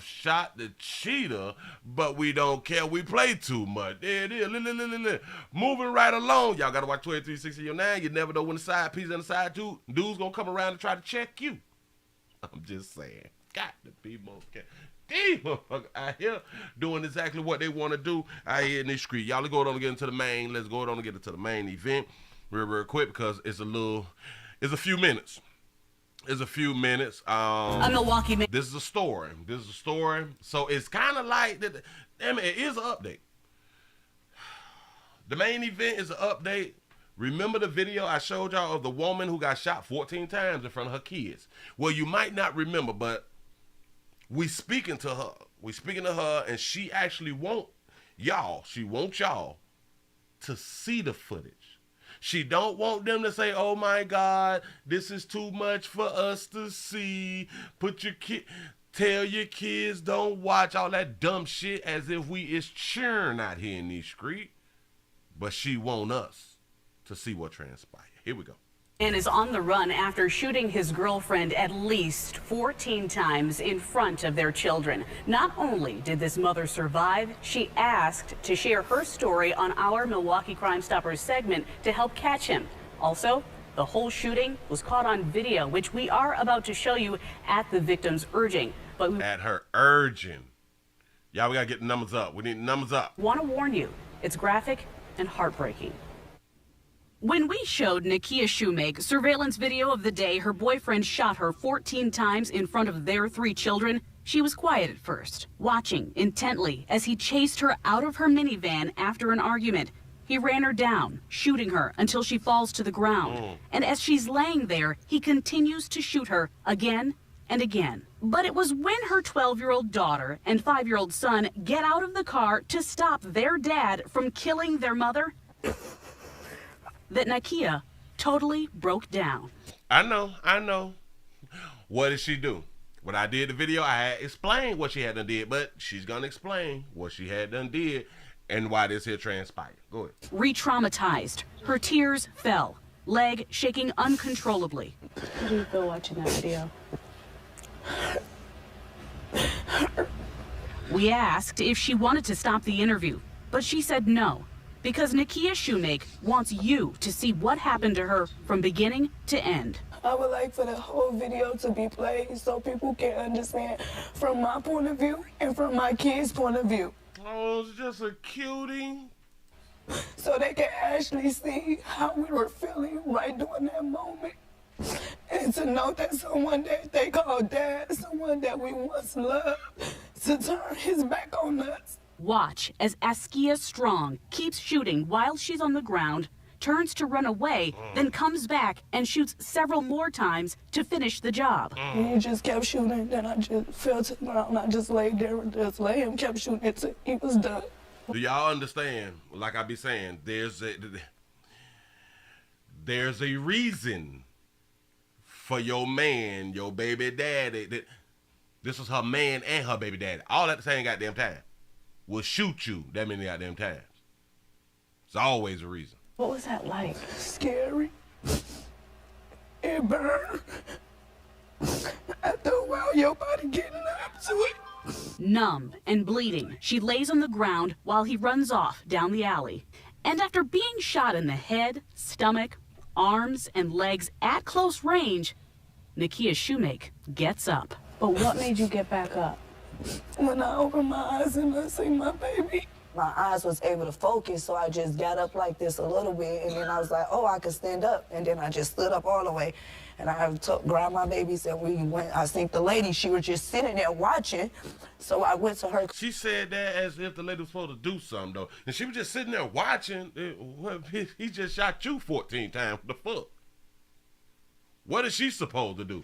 shot the cheater, but we don't care. We play too much. There it is. Moving right along. Y'all gotta watch 2369. You never know when the side piece and the side dude's gonna come around and try to check you. I'm just saying. Got to be more careful. These motherfuckers out here doing exactly what they want to do out here in this street. Y'all, let's go on and get into the main. Let's go on and get into the main event real quick because it's a few minutes. A Milwaukee man. This is a story. So it's kind of like, it is an update. The main event is an update. Remember the video I showed y'all of the woman who got shot 14 times in front of her kids? Well, you might not remember, but we speaking to her, and she actually wants y'all to see the footage. She don't want them to say, oh my God, this is too much for us to see. Tell your kids don't watch all that dumb shit as if we is cheering out here in these streets. But she want us to see what transpired. Here we go. And is on the run after shooting his girlfriend at least 14 times in front of their children. Not only did this mother survive, she asked to share her story on our Milwaukee Crime Stoppers segment to help catch him. Also, the whole shooting was caught on video, which we are about to show you at the victim's urging. But at her urging. Y'all, we gotta get the numbers up. We need the numbers up. Want to warn you, it's graphic and heartbreaking. When we showed Nakia Shoemake surveillance video of the day her boyfriend shot her 14 times in front of their 3 children, she was quiet at first, watching intently as he chased her out of her minivan after an argument. He ran her down, shooting her until she falls to the ground. And as she's laying there, he continues to shoot her again and again. But it was when her 12-year-old daughter and 5-year-old son get out of the car to stop their dad from killing their mother that Nakia totally broke down. I know. What did she do? When I did the video, I had explained what she had done did, but she's gonna explain what she had done did and why this here transpired. Go ahead. Re-traumatized, her tears fell, leg shaking uncontrollably. How do you feel watching that video? We asked if she wanted to stop the interview, but she said no, because Nakia Shoemake wants you to see what happened to her from beginning to end. I would like for the whole video to be played so people can understand from my point of view and from my kids' point of view. Oh, it's just a cutie. So they can actually see how we were feeling right during that moment. And to know that someone that they call dad, someone that we once loved, to turn his back on us. Watch as Askia Strong keeps shooting while she's on the ground, turns to run away, then comes back and shoots several more times to finish the job. And he just kept shooting, then I just fell to the ground. I just laid there and just lay him, kept shooting until he was done. Do y'all understand? Like I be saying, there's a reason for your man, your baby daddy. This is her man and her baby daddy. All at the same goddamn time. Will shoot you that many goddamn times. It's always a reason. What was that like? Scary. It burned. After a while, your body getting up to it. Numb and bleeding, she lays on the ground while he runs off down the alley. And after being shot in the head, stomach, arms, and legs at close range, Nakia Shoemake gets up. But what made you get back up? When I opened my eyes and I seen my baby. My eyes was able to focus, so I just got up like this a little bit, and then I was like, oh, I can stand up. And then I just stood up all the way, and I grabbed my babies, and we went. I think the lady, she was just sitting there watching, so I went to her. She said that as if the lady was supposed to do something, though. And she was just sitting there watching. He just shot you 14 times. What the fuck? What is she supposed to do?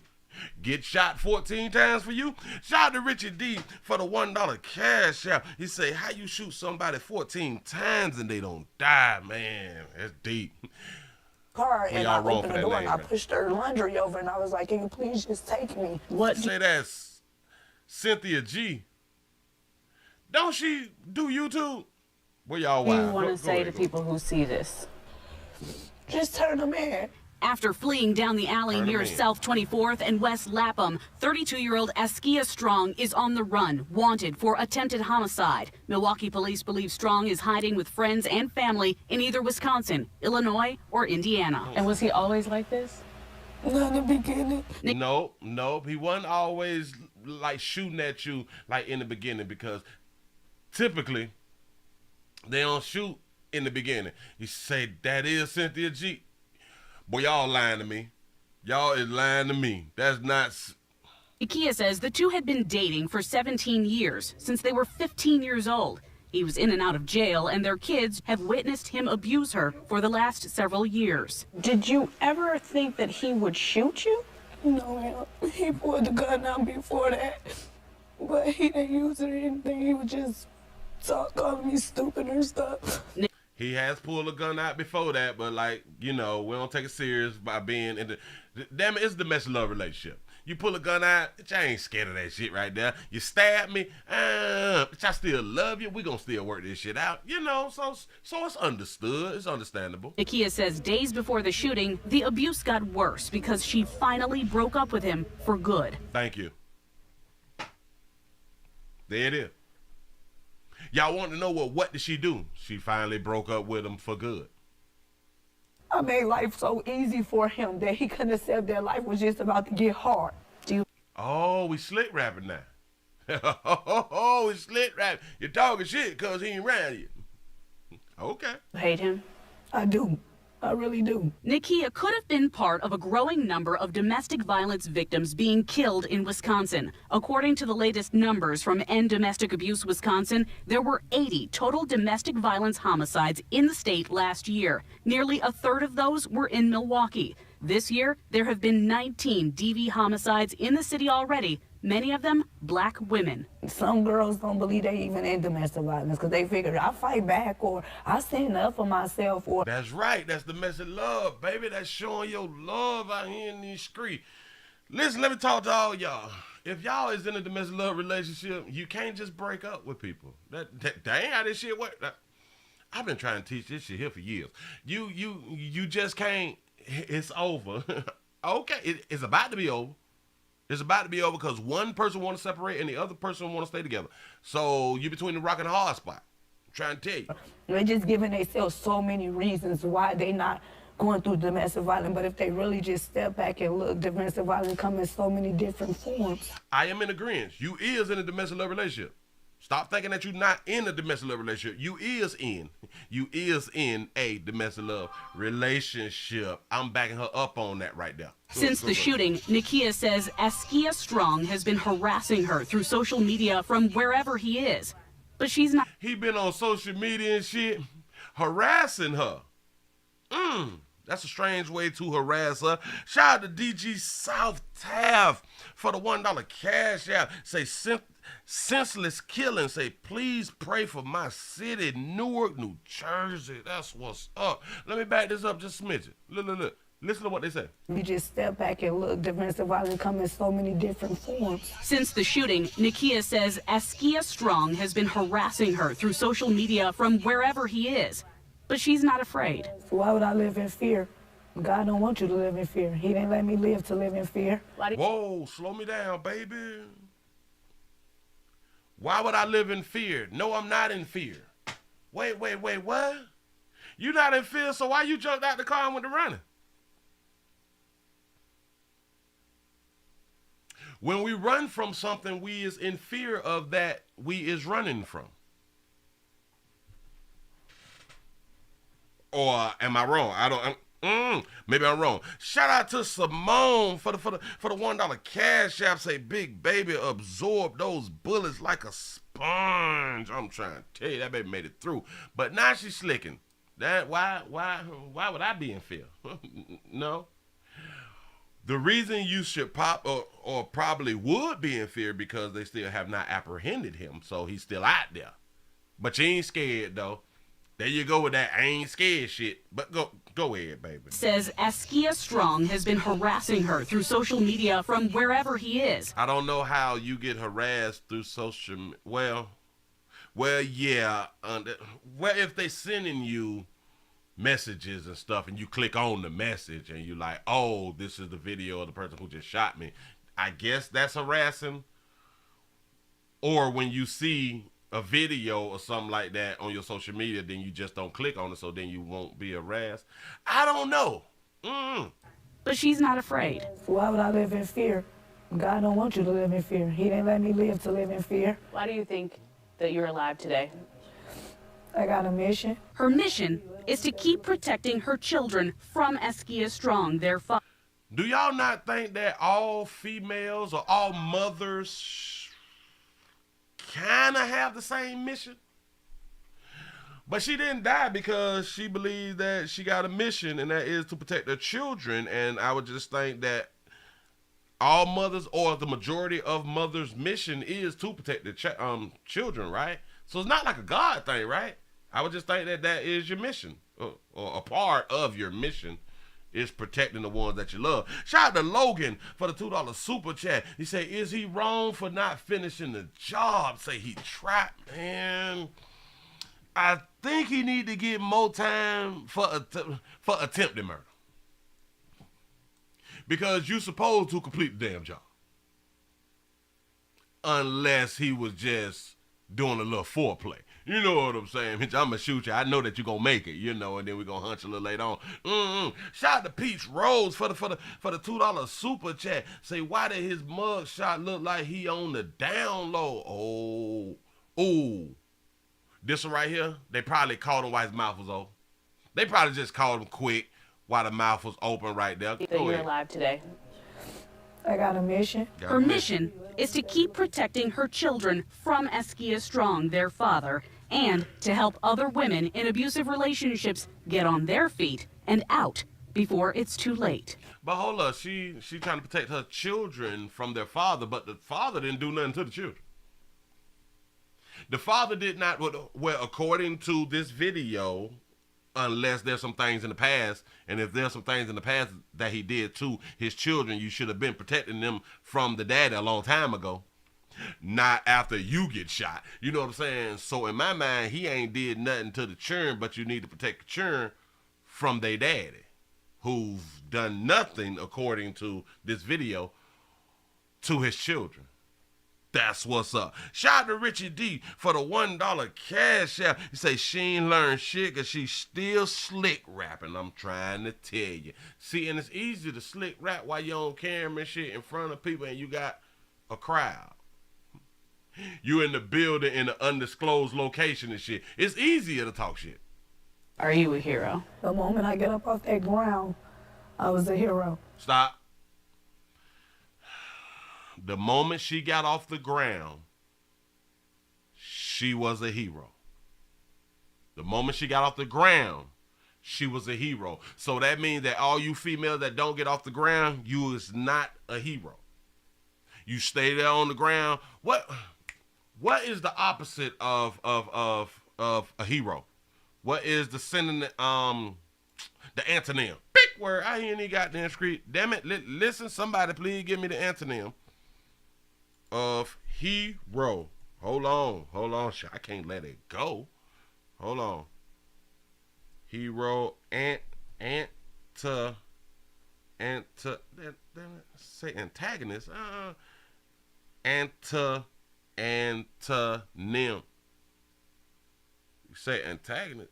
Get shot 14 times for you? Shout out to Richie D for the $1 cash out. He say, how you shoot somebody 14 times and they don't die, man? That's deep. Car, and I wrong opened for the that door name, and I man. pushed her laundry over, and I was like, can you please just take me? What? Say that's Cynthia G. Don't she do YouTube? Where y'all What do you wild? wanna Go say ahead, to go. people who see this? Just turn them in. After fleeing down the alley Turn 'em near in. South 24th and West Lapham, 32-year-old Askia Strong is on the run, wanted for attempted homicide. Milwaukee police believe Strong is hiding with friends and family in either Wisconsin, Illinois, or Indiana. And was he always like this? Not in the beginning. No, he wasn't always like shooting at you like in the beginning, because typically they don't shoot in the beginning. You say that is Cynthia G. Boy, y'all lying to me. Y'all is lying to me. That's not. Nakia says the two had been dating for 17 years, since they were 15 years old. He was in and out of jail, and their kids have witnessed him abuse her for the last several years. Did you ever think that he would shoot you? No, ma'am. He pulled the gun out before that, but he didn't use it or anything. He would just calling me stupid and stuff. He has pulled a gun out before that, but like, you know, we don't take it serious by being in the. Damn it, it's a domestic love relationship. You pull a gun out, bitch, I ain't scared of that shit right there. You stab me, bitch, I still love you. We gonna still work this shit out, you know. So it's understood. It's understandable. Nakia says days before the shooting, the abuse got worse because she finally broke up with him for good. Thank you. There it is. Y'all want to know what did she do? She finally broke up with him for good. I made life so easy for him that he couldn't accept that life was just about to get hard. Oh, we slick rapping now. Oh, we slick rapping. You're talking shit because he ain't around you. Okay. Hate him? I do. I really do. Nikia could have been part of a growing number of domestic violence victims being killed in Wisconsin. According to the latest numbers from End Domestic Abuse Wisconsin, there were 80 total domestic violence homicides in the state last year. Nearly a third of those were in Milwaukee. This year, there have been 19 DV homicides in the city already, many of them black women. Some girls don't believe they even in domestic violence because they figure I fight back or I stand up for myself. Or that's right. That's domestic love, baby. That's showing your love out here in these streets. Listen, let me talk to all y'all. If y'all is in a domestic love relationship, you can't just break up with people. That ain't how this shit work. I've been trying to teach this shit here for years. You just can't. It's over. Okay, it's about to be over. It's about to be over because one person want to separate and the other person want to stay together. So you're between the rock and the hard spot. I'm trying to tell you. They're just giving themselves so many reasons why they not going through domestic violence. But if they really just step back and look, domestic violence come in so many different forms. I am in agreement. You is in a domestic love relationship. Stop thinking that you're not in a domestic love relationship. You is in a domestic love relationship. I'm backing her up on that right there. Since the shooting, Nikia says Askia Strong has been harassing her through social media from wherever he is. But she's not. He been on social media and shit, harassing her. That's a strange way to harass her. Shout out to DG South Taft for the $1 cash out. Say senseless killing. Say, please pray for my city, Newark, New Jersey. That's what's up. Let me back this up just a smidgen. Look. Listen to what they say. You just step back and look, domestic violence come in so many different forms. Since the shooting, Nikia says Askia Strong has been harassing her through social media from wherever he is. But she's not afraid. So why would I live in fear? God don't want you to live in fear. He didn't let me live to live in fear. Whoa, slow me down, baby. Why would I live in fear? No, I'm not in fear. Wait, what? You not in fear, so why you jumped out the car and went to running? When we run from something, we is in fear of that we is running from. Or am I wrong? Maybe I'm wrong. Shout out to Simone for the $1 cash app. Say, big baby absorb those bullets like a sponge. I'm trying to tell you, that baby made it through. But now she's slicking. That why would I be in fear? No. The reason you should pop or probably would be in fear because they still have not apprehended him, so he's still out there. But you ain't scared though. There you go with that I ain't scared shit. But go ahead, baby. Says Askia Strong has been harassing her through social media from wherever he is. I don't know how you get harassed through social. Well, yeah. Well, if they sending you messages and stuff and you click on the message and you like, oh, this is the video of the person who just shot me, I guess that's harassing. Or when you see a video or something like that on your social media, then you just don't click on it, so then you won't be harassed. I don't know. But she's not afraid. Why would I live in fear? God don't want you to live in fear. He didn't let me live to live in fear. Why do you think that you're alive today? I got a mission. Her mission is to keep protecting her children from Askia Strong, their father. Do y'all not think that all females or all mothers kind of have the same mission? But she didn't die because she believed that she got a mission, and that is to protect her children. And I would just think that all mothers, or the majority of mothers' mission, is to protect the children, right? So it's not like a God thing, right? I would just think that that is your mission, or a part of your mission is protecting the ones that you love. Shout out to Logan for the $2 super chat. He said, is he wrong for not finishing the job? Say he trapped, man. I think he need to get more time for attempted murder. Because you're supposed to complete the damn job. Unless he was just doing a little foreplay. You know what I'm saying? I'm going to shoot you. I know that you're going to make it, you know, and then we're going to hunt you a little later on. Shout out to Peach Rose for the $2 super chat. Say, why did his mug shot look like he on the down low? Oh. This one right here, they probably called him while his mouth was open. They probably just called him quick. while the mouth was open right there. That Go you're ahead. alive today. I got a mission. Her mission is to keep protecting her children from Askia Strong, their father, and to help other women in abusive relationships get on their feet and out before it's too late. But hold up, she trying to protect her children from their father, but the father didn't do nothing to the children. The father did not, well, according to this video, unless there's some things in the past, and if there's some things in the past that he did to his children, you should have been protecting them from the daddy a long time ago, not after you get shot. You know what I'm saying? So in my mind, he ain't did nothing to the children, but you need to protect the children from their daddy, who's done nothing, according to this video, to his children. That's what's up. Shout out to Richie D for the $1 cash out. He say she ain't learned shit because she's still slick rapping. I'm trying to tell you. See, and it's easy to slick rap while you're on camera and shit in front of people and you got a crowd. You in the building in an undisclosed location and shit. It's easier to talk shit. Are you a hero? The moment I get up off that ground, I was a hero. Stop. The moment she got off the ground, she was a hero. The moment she got off the ground, she was a hero. So that means that all you females that don't get off the ground, you is not a hero. You stay there on the ground. What is the opposite of a hero? What is the synonym, the antonym? Big word. I ain't any goddamn street. Damn it. Listen, somebody please give me the antonym of hero. Hold on. I can't let it go. Hold on. Hero, say antagonist. Antonym. You say antagonist.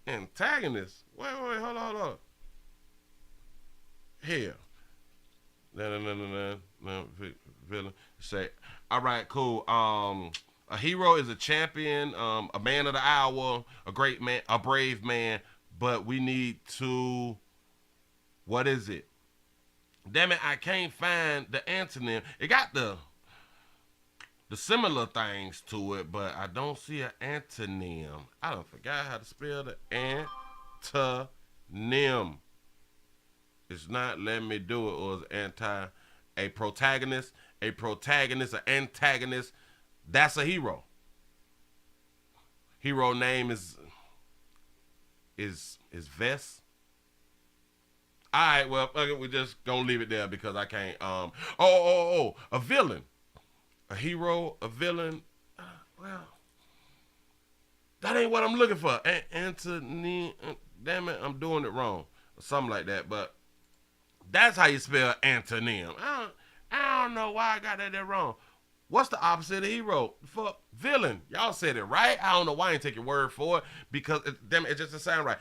Antagonist. Wait, hold on. Here. No, villain. Say, all right, cool. A hero is a champion, a man of the hour, a great man, a brave man. But we need to. What is it? Damn it! I can't find the antonym. It got the similar things to it, but I don't see an antonym. I don't forgot how to spell the antonym. It's not letting me do it. Or is a protagonist, an antagonist. That's a hero. Hero name is Vest. All right, well, we're just gonna leave it there because I can't. A villain, a hero, a villain. Well, that ain't what I'm looking for. Anthony, damn it, I'm doing it wrong or something like that. But that's how you spell antonym. I don't know why I got that wrong. What's the opposite of hero? For villain. Y'all said it right. I don't know why I ain't take your word for it because it just doesn't sound right.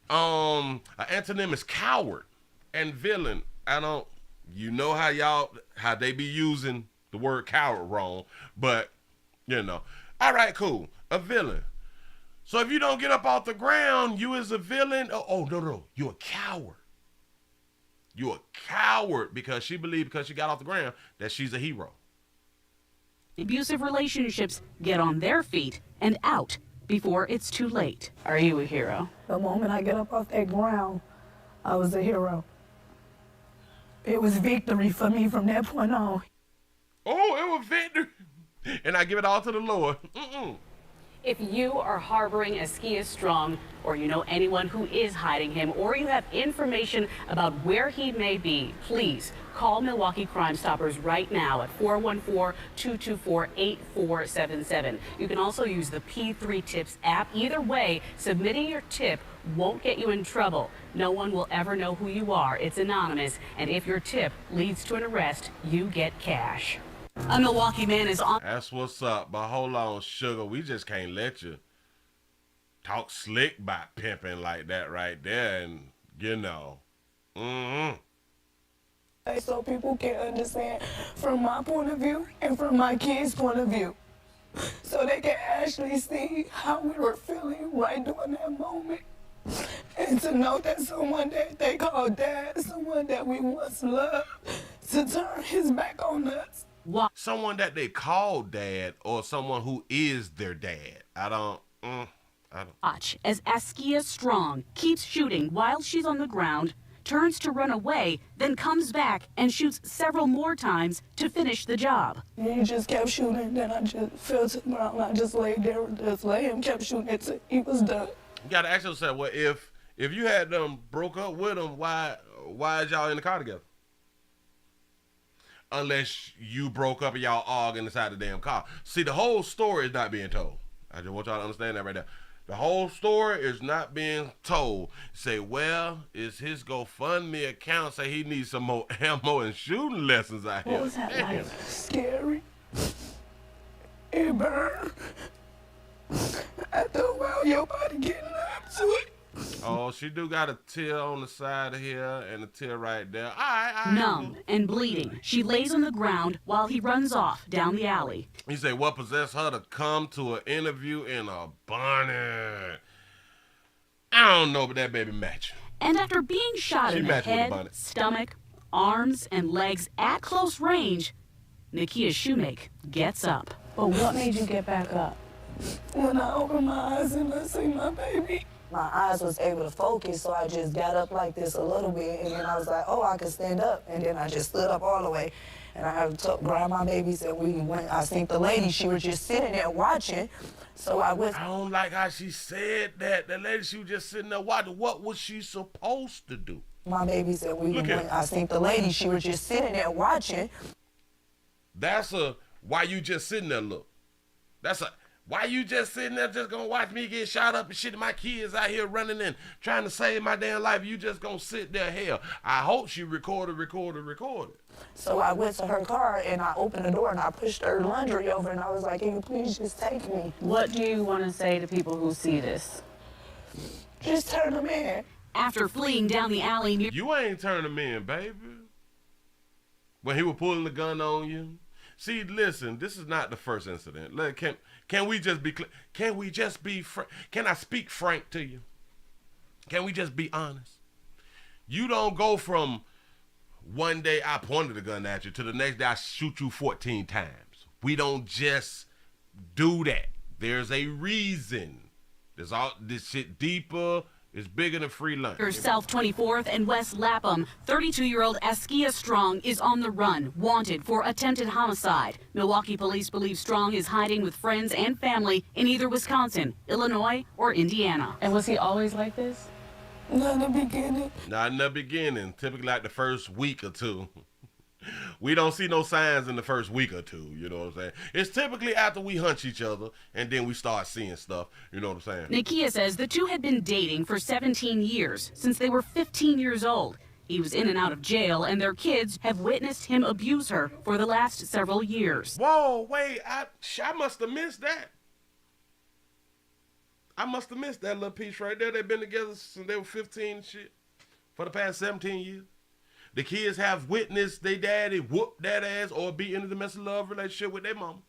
An antonym is coward and villain. You know how they be using the word coward wrong, but all right, cool. A villain. So if you don't get up off the ground, you is a villain. No, you're a coward. You're a coward because she believed because she got off the ground that she's a hero. Abusive relationships get on their feet and out before it's too late. Are you a hero? The moment I get up off that ground, I was a hero. It was victory for me from that point on. Oh, it was victory. And I give it all to the Lord. If you are harboring Askia Strong, or you know anyone who is hiding him, or you have information about where he may be, please call Milwaukee Crime Stoppers right now at 414-224-8477. You can also use the P3 Tips app. Either way, submitting your tip won't get you in trouble. No one will ever know who you are. It's anonymous, and if your tip leads to an arrest, you get cash. A Milwaukee man is on. That's what's up. But hold on, sugar. We just can't let you talk slick about pimping like that right there. And, So people can understand from my point of view and from my kids' point of view. so they can actually see how we were feeling right during that moment. And to know that someone that they call dad, someone that we once loved, to turn his back on us. Someone that they call dad or someone who is their dad. I don't. Watch as Askia Strong keeps shooting while she's on the ground, turns to run away, then comes back and shoots several more times to finish the job. He just kept shooting, then I just fell to the ground. I just laid there and just lay him, kept shooting until he was done. You gotta ask yourself, well, if you had them broke up with him, why is y'all in the car together? Unless you broke up and y'all arguing inside the damn car. See, the whole story is not being told. I just want y'all to understand that right there. The whole story is not being told. Say, well, it's his GoFundMe account. Say he needs some more ammo and shooting lessons out here. What was that like? Scary. It burned. After a while, your body getting up to it. Oh, she do got a tear on the side of here and a tear right there. All right. Numb and bleeding, she lays on the ground while he runs off down the alley. He said, what possessed her to come to an interview in a bonnet? I don't know, but that baby matching. And after being shot in the head, stomach, arms, and legs at close range, Nakia Shoemake gets up. But what made you get back up? When I opened my eyes and I see my baby. My eyes was able to focus, so I just got up like this a little bit, and then I was like, oh, I can stand up. And then I just stood up all the way, and I had to grab my babies, and we went. I think the lady, she was just sitting there watching, so I went. I don't like how she said that. The lady, she was just sitting there watching. What was she supposed to do? My babies, and we went. I think the lady, she was just sitting there watching. That's a, why you just sitting there, look. That's a, why you just sitting there just gonna watch me get shot up and shit, and my kids out here running and trying to save my damn life? You just gonna sit there? Hell, I hope she recorded. So I went to her car and I opened the door and I pushed her laundry over and I was like, can you please just take me? What do you want to say to people who see this? Just turn them in. After fleeing down the alley near... You ain't turn them in, baby. When he was pulling the gun on you. See, listen, this is not the first incident. Can we just be can I speak frank to you? Can we just be honest? You don't go from one day I pointed a gun at you to the next day I shoot you 14 times. We don't just do that. There's a reason. There's all this shit deeper. It's bigger than free lunch. South 24th and West Lapham, 32-year-old Askia Strong is on the run, wanted for attempted homicide. Milwaukee police believe Strong is hiding with friends and family in either Wisconsin, Illinois, or Indiana. And was he always like this? Not in the beginning. Not in the beginning. Typically like the first week or two. We don't see no signs in the first week or two, you know what I'm saying? It's typically after we hunch each other and then we start seeing stuff, you know what I'm saying? Nakia says the two had been dating for 17 years, since they were 15 years old. He was in and out of jail, and their kids have witnessed him abuse her for the last several years. Whoa, wait, I must have missed that. I must have missed that little piece right there. They've been together since they were 15 and shit for the past 17 years. The kids have witnessed their daddy whoop that ass or be in a domestic love relationship with their mama.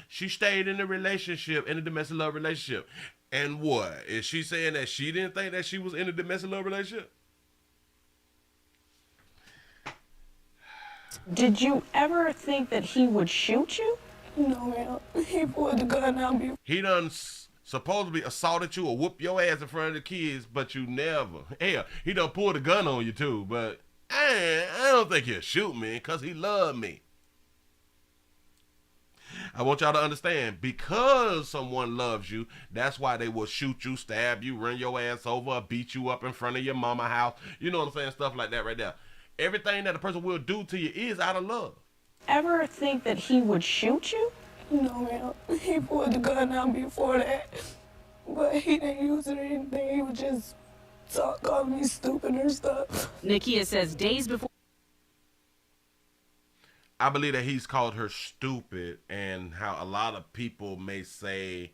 She stayed in a relationship, in a domestic love relationship. And what? Is she saying that she didn't think that she was in a domestic love relationship? Did you ever think that he would shoot you? No, ma'am. He pulled the gun out before. He done supposedly assaulted you or whoop your ass in front of the kids, but you never. Hell, he done pulled a gun on you too, but I don't think he'll shoot me because he loved me. I want y'all to understand, because someone loves you, that's why they will shoot you, stab you, run your ass over, beat you up in front of your mama house. You know what I'm saying? Stuff like that right there. Everything that a person will do to you is out of love. Ever think that he would shoot you? No, ma'am. He pulled the gun out before that, but he didn't use it or anything. He would just call me stupid or stuff. Nakia says days before. I believe that he's called her stupid, and how a lot of people may say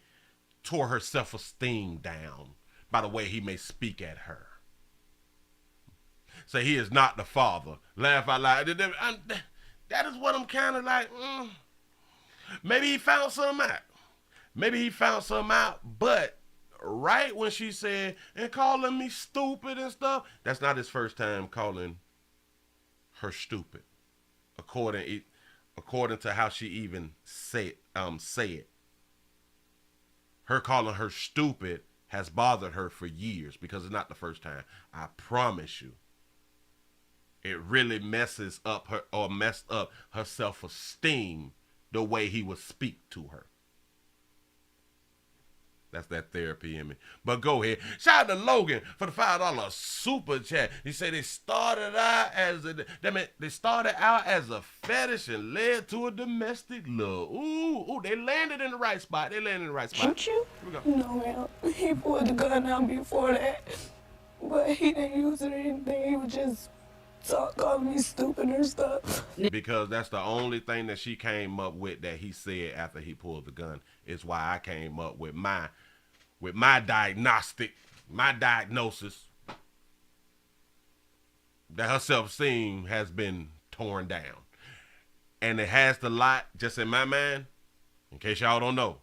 tore her self-esteem down by the way he may speak at her. Say he is not the father. Laugh out loud. That is what I'm kind of like. Maybe he found something out. Maybe he found something out, but right when she said, and calling me stupid and stuff, that's not his first time calling her stupid. According to how she even said it. Her calling her stupid has bothered her for years because it's not the first time. I promise you. It really messed up her self-esteem the way he would speak to her. That's that therapy in me. But go ahead. Shout out to Logan for the $5 super chat. He said they started out as a fetish and led to a domestic love. Ooh, they landed in the right spot. Shoot you? No, man. He pulled the gun out before that, but he didn't use it or anything. He was just calling me stupid or stuff. Because that's the only thing that she came up with that he said after he pulled the gun. Is why I came up with my diagnosis that her self-esteem has been torn down. And it has a lot, just in my mind, in case y'all don't know,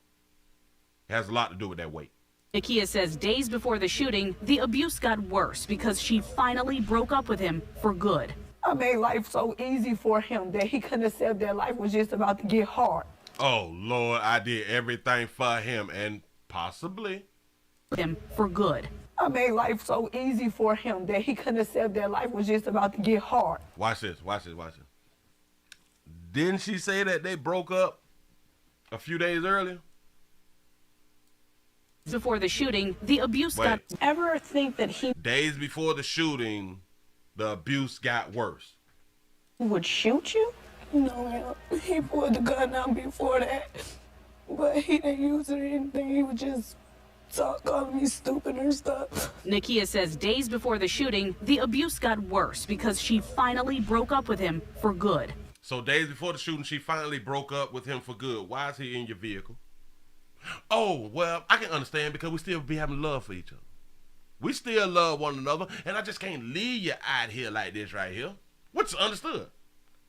it has a lot to do with that weight. Nakia says days before the shooting, the abuse got worse because she finally broke up with him for good. I made life so easy for him that he couldn't accept that life was just about to get hard. Oh, Lord, I did everything for him and possibly him for good. I made life so easy for him that he couldn't accept that life was just about to get hard. Watch this. Didn't she say that they broke up a few days earlier? Before the shooting, the abuse got... Ever think that he Days before the shooting, the abuse got worse. would shoot you? No, man. He pulled the gun out before that, but he didn't use it or anything. He was just calling me stupid or stuff. Nakia says days before the shooting, the abuse got worse because she finally broke up with him for good. So days before the shooting, she finally broke up with him for good. Why is he in your vehicle? Oh, well, I can understand because we still be having love for each other. We still love one another, and I just can't leave you out here like this right here. Which is understood.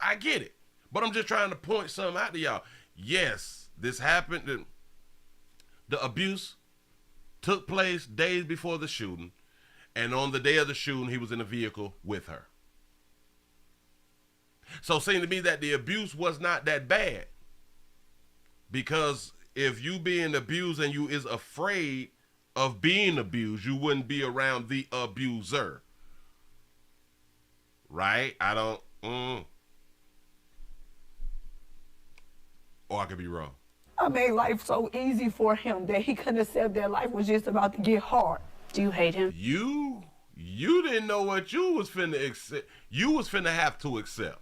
I get it. But I'm just trying to point something out to y'all. Yes, this happened. The abuse took place days before the shooting, and on the day of the shooting, he was in a vehicle with her. So it seemed to me that the abuse was not that bad, because if you being abused and you is afraid of being abused, you wouldn't be around the abuser. Right? I don't... Or I could be wrong. I made life so easy for him that he couldn't accept that life was just about to get hard. Do you hate him? You didn't know what you was finna accept. You was finna have to accept.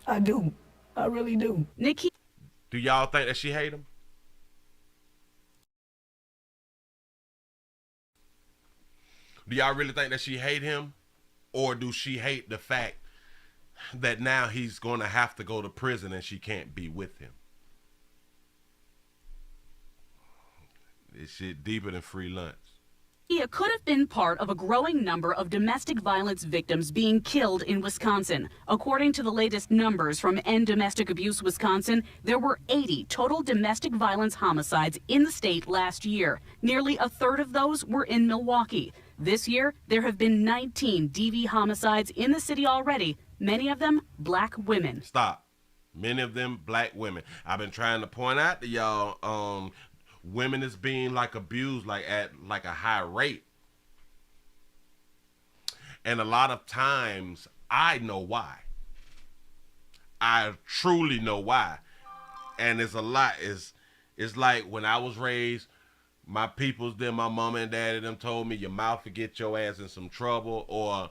I do. I really do. Nikki, do y'all think that she hate him? Do y'all really think that she hate him? Or do she hate the fact that now he's going to have to go to prison and she can't be with him? This shit deeper than free lunch. Nakia could have been part of a growing number of domestic violence victims being killed in Wisconsin. According to the latest numbers from End Domestic Abuse Wisconsin, there were 80 total domestic violence homicides in the state last year. Nearly a third of those were in Milwaukee. This year, there have been 19 DV homicides in the city already, many of them black women. Stop. Many of them black women. I've been trying to point out to y'all, women is being abused at a high rate. And a lot of times I know why. I truly know why. And it's a lot. It's like when I was raised, my peoples, then my mama and daddy, them told me your mouth will get your ass in some trouble, or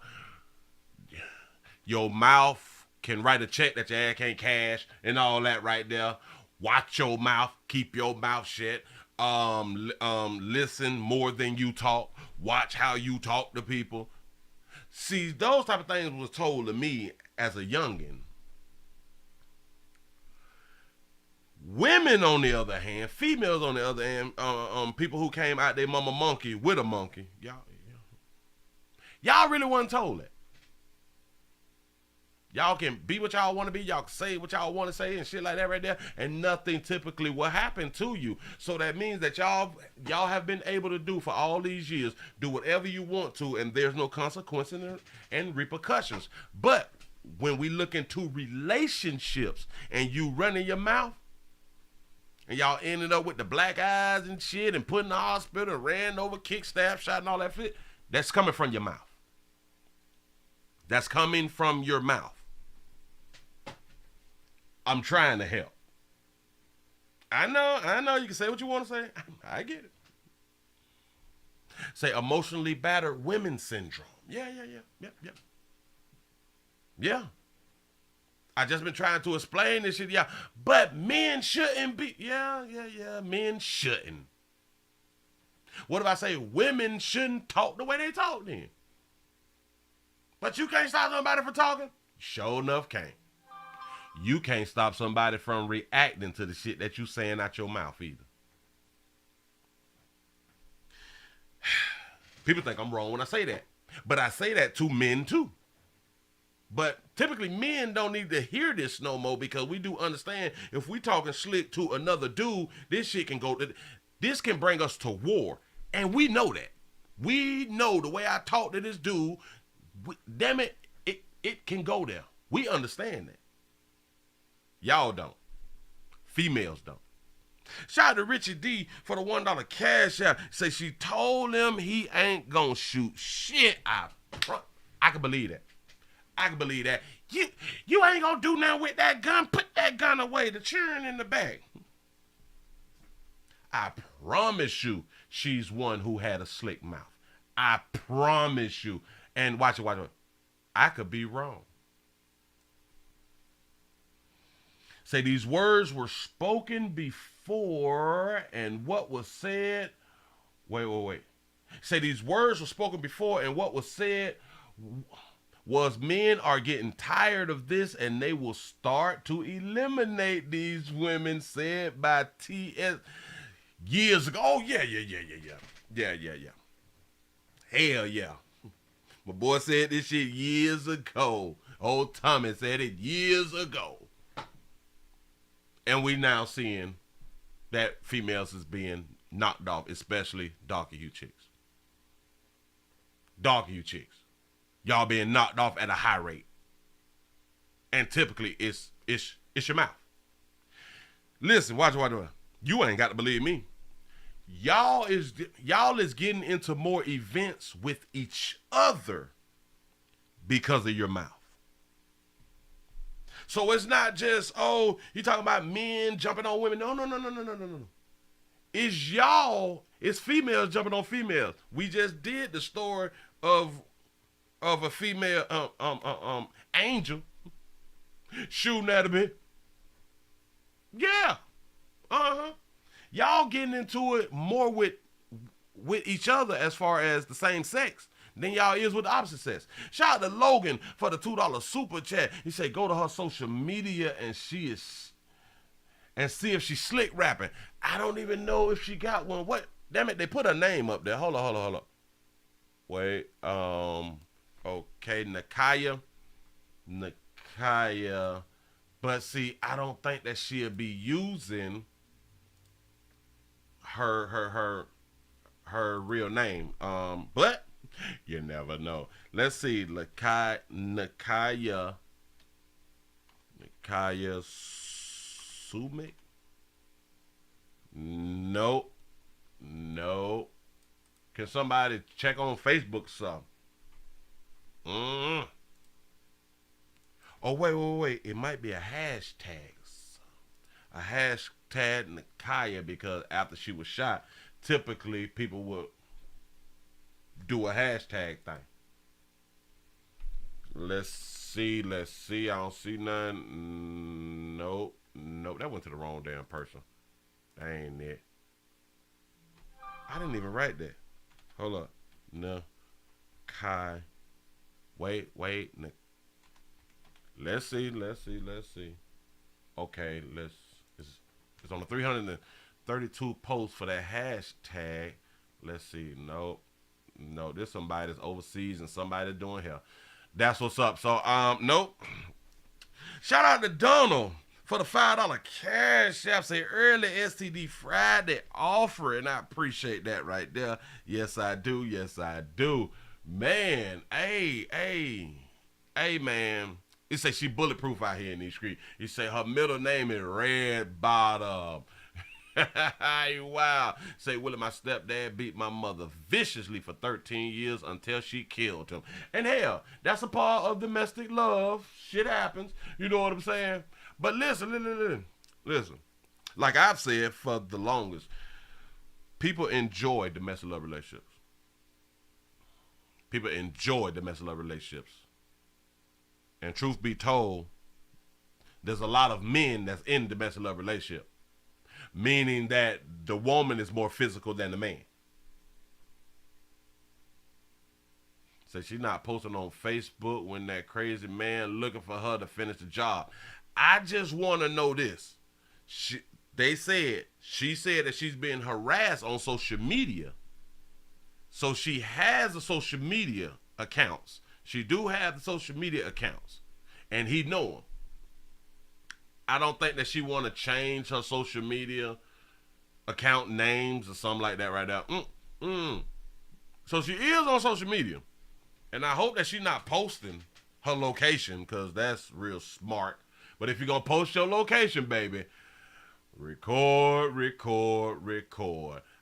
your mouth can write a check that your ass can't cash, and all that right there. Watch your mouth, keep your mouth shut. Listen more than you talk. Watch how you talk to people. See, those type of things was told to me as a youngin'. Women, on the other hand, females on the other hand, people who came out their mama monkey with a monkey, y'all really wasn't told that. Y'all can be what y'all want to be. Y'all can say what y'all want to say and shit like that right there. And nothing typically will happen to you. So that means that y'all have been able to do for all these years, do whatever you want to, and there's no consequences and repercussions. But when we look into relationships and you running your mouth, and y'all ended up with the black eyes and shit and put in the hospital and ran over, kick, stab, shot, and all that shit, that's coming from your mouth. That's coming from your mouth. I'm trying to help. I know you can say what you want to say. I get it. Say emotionally battered women syndrome. Yeah. I just been trying to explain this shit, yeah. But men shouldn't be. Yeah. Men shouldn't. What if I say women shouldn't talk the way they talk then? But you can't stop somebody from talking? Sure enough can't. You can't stop somebody from reacting to the shit that you saying out your mouth either. People think I'm wrong when I say that. But I say that to men too. But typically men don't need to hear this no more, because we do understand if we talking slick to another dude, this shit can go, this can bring us to war. And we know that. We know the way I talk to this dude, damn it, it can go there. We understand that. Y'all don't. Females don't. Shout out to Richie D for the $1 cash out. Say she told him he ain't gonna shoot shit. I can believe that. I can believe that. You ain't gonna do nothing with that gun. Put that gun away. The children in the bag. I promise you, she's one who had a slick mouth. I promise you. And watch it. I could be wrong. Say these words were spoken before, and what was said. Wait. Say these words were spoken before, and what was said was men are getting tired of this, and they will start to eliminate these women, said by T.S. years ago. Oh, yeah. Hell yeah. My boy said this shit years ago. Old Tommy said it years ago. And we now seeing that females is being knocked off, especially darker hue chicks. Darker hue chicks. Y'all being knocked off at a high rate. And typically it's your mouth. Listen, watch. You ain't got to believe me. Y'all is getting into more events with each other because of your mouth. So it's not just, oh, you talking about men jumping on women. No. It's females jumping on females. We just did the story of a female angel shooting at a bit. Yeah. Y'all getting into it more with each other as far as the same sex than y'all is with the opposite sex. Shout out to Logan for the $2 super chat. He said go to her social media and see if she's slick rapping. I don't even know if she got one. What? Damn it, they put her name up there. Hold on. Wait. Okay, Nakaya. But see, I don't think that she'll be using her real name. But you never know. Let's see. Nakaya Sumik? Nope. Can somebody check on Facebook some? Oh, wait. It might be a hashtag. A hashtag Nakaya, because after she was shot, typically people would do a hashtag thing. Let's see. I don't see none. Nope. That went to the wrong damn person. That ain't it. I didn't even write that. Hold up. No. Kai. Wait. Let's see. Okay, it's on the 332 posts for that hashtag. Let's see. No, there's somebody that's overseas and somebody that's doing hell. That's what's up. So, nope. Shout out to Donald for the $5 cash app. Say early STD Friday offering. I appreciate that right there. Yes, I do. Yes, I do. Man, hey, man. He say she bulletproof out here in these streets. He say her middle name is Red Bottom. Wow. Say, Willie, my stepdad beat my mother viciously for 13 years until she killed him. And hell, that's a part of domestic love. Shit happens. You know what I'm saying? But listen. Like I've said for the longest, people enjoy domestic love relationships. People enjoy domestic love relationships. And truth be told, there's a lot of men that's in domestic love relationship. Meaning that the woman is more physical than the man. So she's not posting on Facebook when that crazy man looking for her to finish the job. I just want to know this. She said that she's being harassed on social media. So she has the social media accounts. She do have the social media accounts. And he know them. I don't think that she want to change her social media account names or something like that right now. So she is on social media. And I hope that she's not posting her location because that's real smart. But if you're going to post your location, baby, record.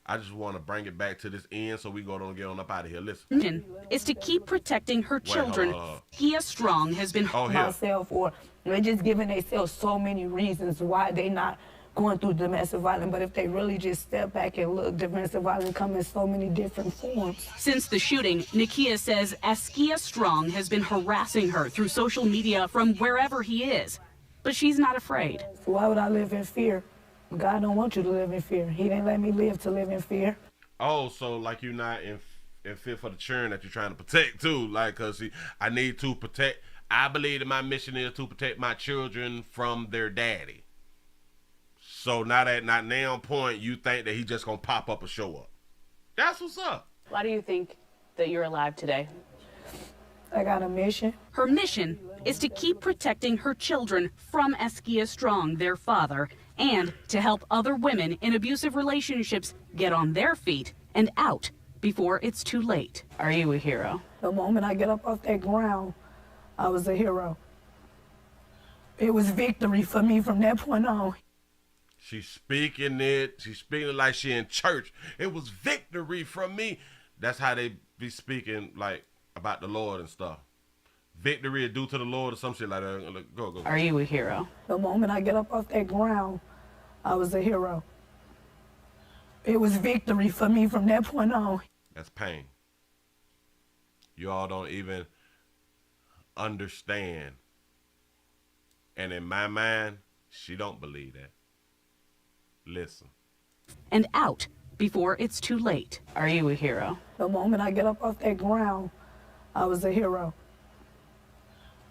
I just want to bring it back to this end so we go on get on up out of here. Listen. Is to keep protecting her children. Kia Strong has been myself, or they're just giving themselves so many reasons why they not going through domestic violence. But if they really just step back and look, domestic violence come in so many different forms. Since the shooting, Nakia says Askia Strong has been harassing her through social media from wherever he is. But she's not afraid. So why would I live in fear? God don't want you to live in fear. He didn't let me live to live in fear. Oh, so like you're not in fear for the children that you're trying to protect too. Like, cause I need to protect. I believe that my mission is to protect my children from their daddy. So not now point you think that he just gonna pop up or show up. That's what's up. Why do you think that you're alive today? I got a mission. Her mission is to keep protecting her children from Askia Strong, their father, and to help other women in abusive relationships get on their feet and out before it's too late. Are you a hero? The moment I get up off that ground, I was a hero. It was victory for me from that point on. She's speaking it like she in church. It was victory from me. That's how they be speaking like about the Lord and stuff. Victory is due to the Lord or some shit like that. Go. Are you a hero? The moment I get up off that ground, I was a hero. It was victory for me from that point on. That's pain. You all don't even understand. And in my mind, she don't believe that. Listen. And out before it's too late. Are you a hero? The moment I get up off that ground, I was a hero.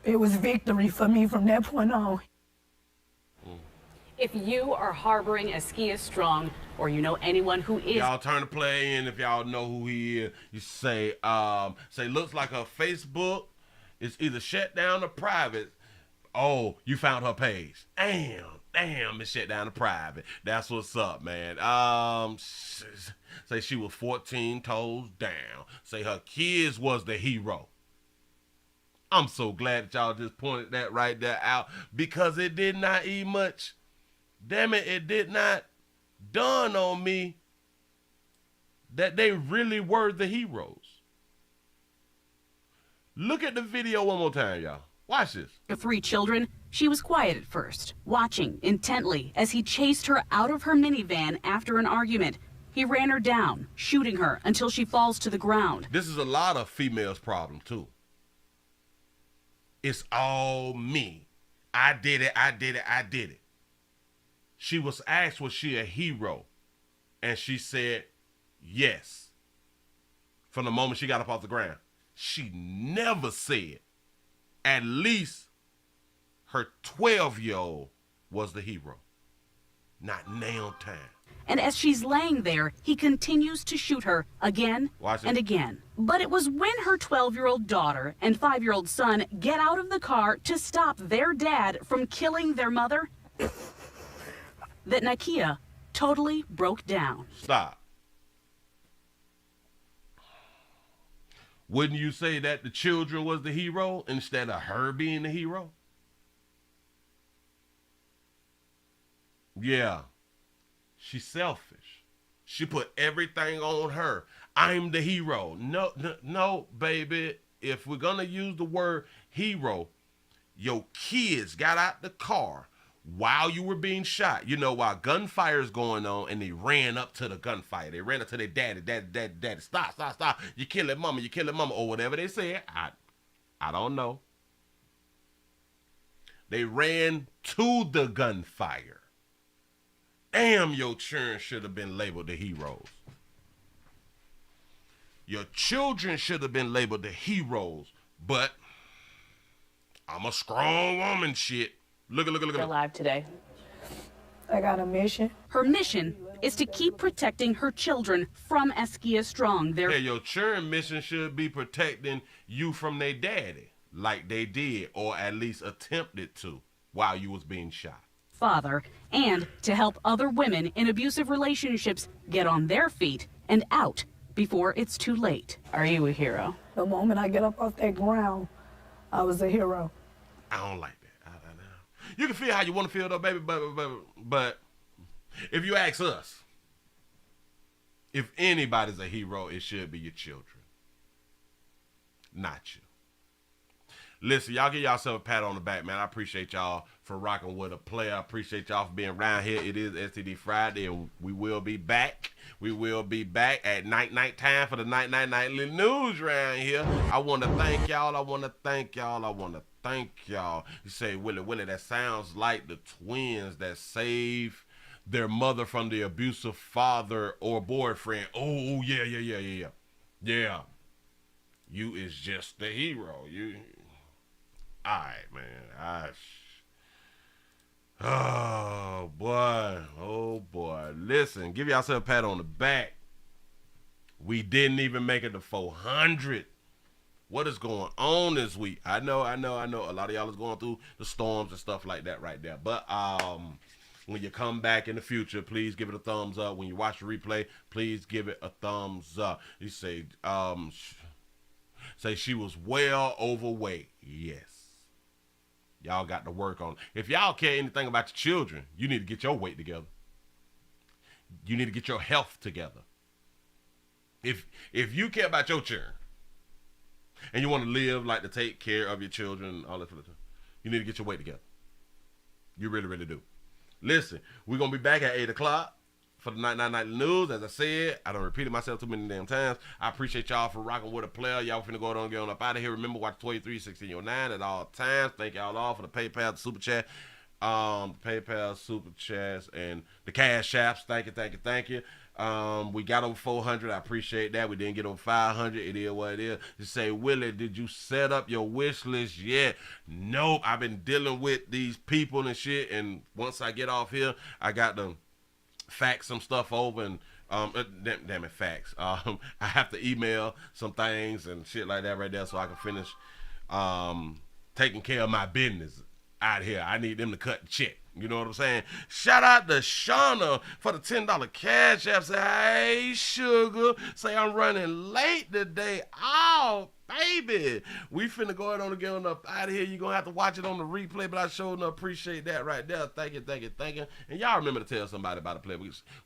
It was victory for me from that point on. If you are harboring Askia Strong, or you know anyone who is... Y'all turn the play in if y'all know who he is. You say looks like her Facebook is either shut down or private. Oh, you found her page. Damn, it's shut down to private. That's what's up, man. Say she was 14 toes down. Say her kids was the hero. I'm so glad that y'all just pointed that right there out because it did not eat much. Damn it did not dawn on me that they really were the heroes. Look at the video one more time, y'all. Watch this. Her 3 children, she was quiet at first, watching intently as he chased her out of her minivan after an argument. He ran her down, shooting her until she falls to the ground. This is a lot of females' problem, too. It's all me. I did it. She was asked, was she a hero? And she said, yes. From the moment she got up off the ground. She never said, at least her 12-year-old was the hero. Not now time. And as she's laying there, he continues to shoot her again and again. But it was when her 12-year-old daughter and 5-year-old son get out of the car to stop their dad from killing their mother that Nakia totally broke down. Stop. Wouldn't you say that the children was the hero instead of her being the hero? Yeah. She's selfish. She put everything on her. I'm the hero. No, baby. If we're going to use the word hero, your kids got out the car while you were being shot. You know, while gunfire's going on, and they ran up to the gunfire. They ran up to their daddy. Daddy. Stop. You killing mama. Or whatever they said. I don't know. They ran to the gunfire. Damn, your children should have been labeled the heroes. Your children should have been labeled the heroes, but I'm a strong woman, shit. Look. They're alive today. I got a mission. Her mission is to keep protecting her children from Askia Strong. Hey, your children mission should be protecting you from their daddy, like they did, or at least attempted to, while you was being shot. Father, and to help other women in abusive relationships get on their feet and out before it's too late. Are you a hero? The moment I get up off that ground, I was a hero. I don't like that. I know. You can feel how you want to feel though, baby, but if you ask us, if anybody's a hero, it should be your children, not you. Listen, y'all give yourself a pat on the back, man. I appreciate y'all for rocking with a player. I appreciate y'all for being around here. It is STD Friday, and we will be back. We will be back at night time for the nightly news around here. I want to thank y'all. You say, Willie, that sounds like the twins that saved their mother from the abusive father or boyfriend. Oh, yeah. Yeah. You is just the hero. All right, man. Oh boy. Listen, give yourself a pat on the back. We didn't even make it to 400. What is going on this week? I know. A lot of y'all is going through the storms and stuff like that right there. But when you come back in the future, please give it a thumbs up. When you watch the replay, please give it a thumbs up. You say she was well overweight. Yes. Y'all got to work on it. If y'all care anything about your children, you need to get your weight together. You need to get your health together. If you care about your children and you want to live like to take care of your children, all that, you need to get your weight together. You really do. Listen, we're going to be back at 8 o'clock for the night news. As I said, I done repeated myself too many damn times. I appreciate y'all for rocking with a player. Y'all finna go on, get on up out of here. Remember, watch 23-1609 at all times. Thank y'all all for the PayPal, the Super Chat, PayPal, Super Chats, and the Cash Apps. Thank you. We got over 400. I appreciate that. We didn't get over 500. It is what it is. You say, Willie, did you set up your wish list yet? Nope. I've been dealing with these people and shit, and once I get off here, I got to fax some stuff over, and damn it, fax. I have to email some things and shit like that right there so I can finish taking care of my business out here. I need them to cut the check. You know what I'm saying? Shout out to Shauna for the $10 cash app. Say, hey, sugar. Say, I'm running late today. Oh, baby. We finna go ahead on and get on up out of here. You're going to have to watch it on the replay, but I sure enough appreciate that right there. Thank you. And y'all remember to tell somebody about the play.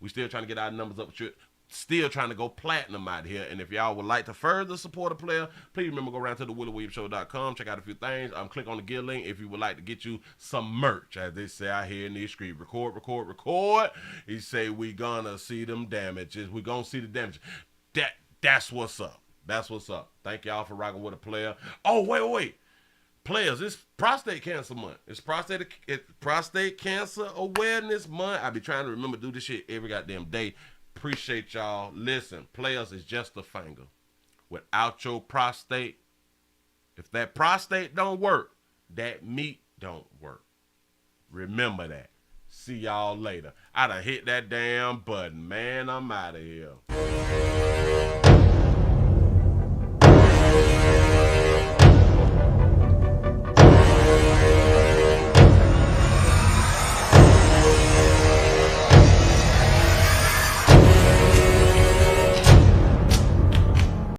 We still trying to get our numbers up with you. Still trying to go platinum out here. And if y'all would like to further support a player, please remember, go around to the WillieWilliamsShow.com. Check out a few things. Click on the Gear link if you would like to get you some merch, as they say out here in these streets. Record. He say, we gonna see them damages. We gonna see the damage. That's what's up. Thank y'all for rocking with a player. Oh, wait. Players, it's prostate cancer month. It's prostate cancer awareness month. I be trying to remember to do this shit every goddamn day. Appreciate y'all. Listen, players is just a finger. Without your prostate, if that prostate don't work, that meat don't work. Remember that. See y'all later. I done hit that damn button. Man, I'm out of here.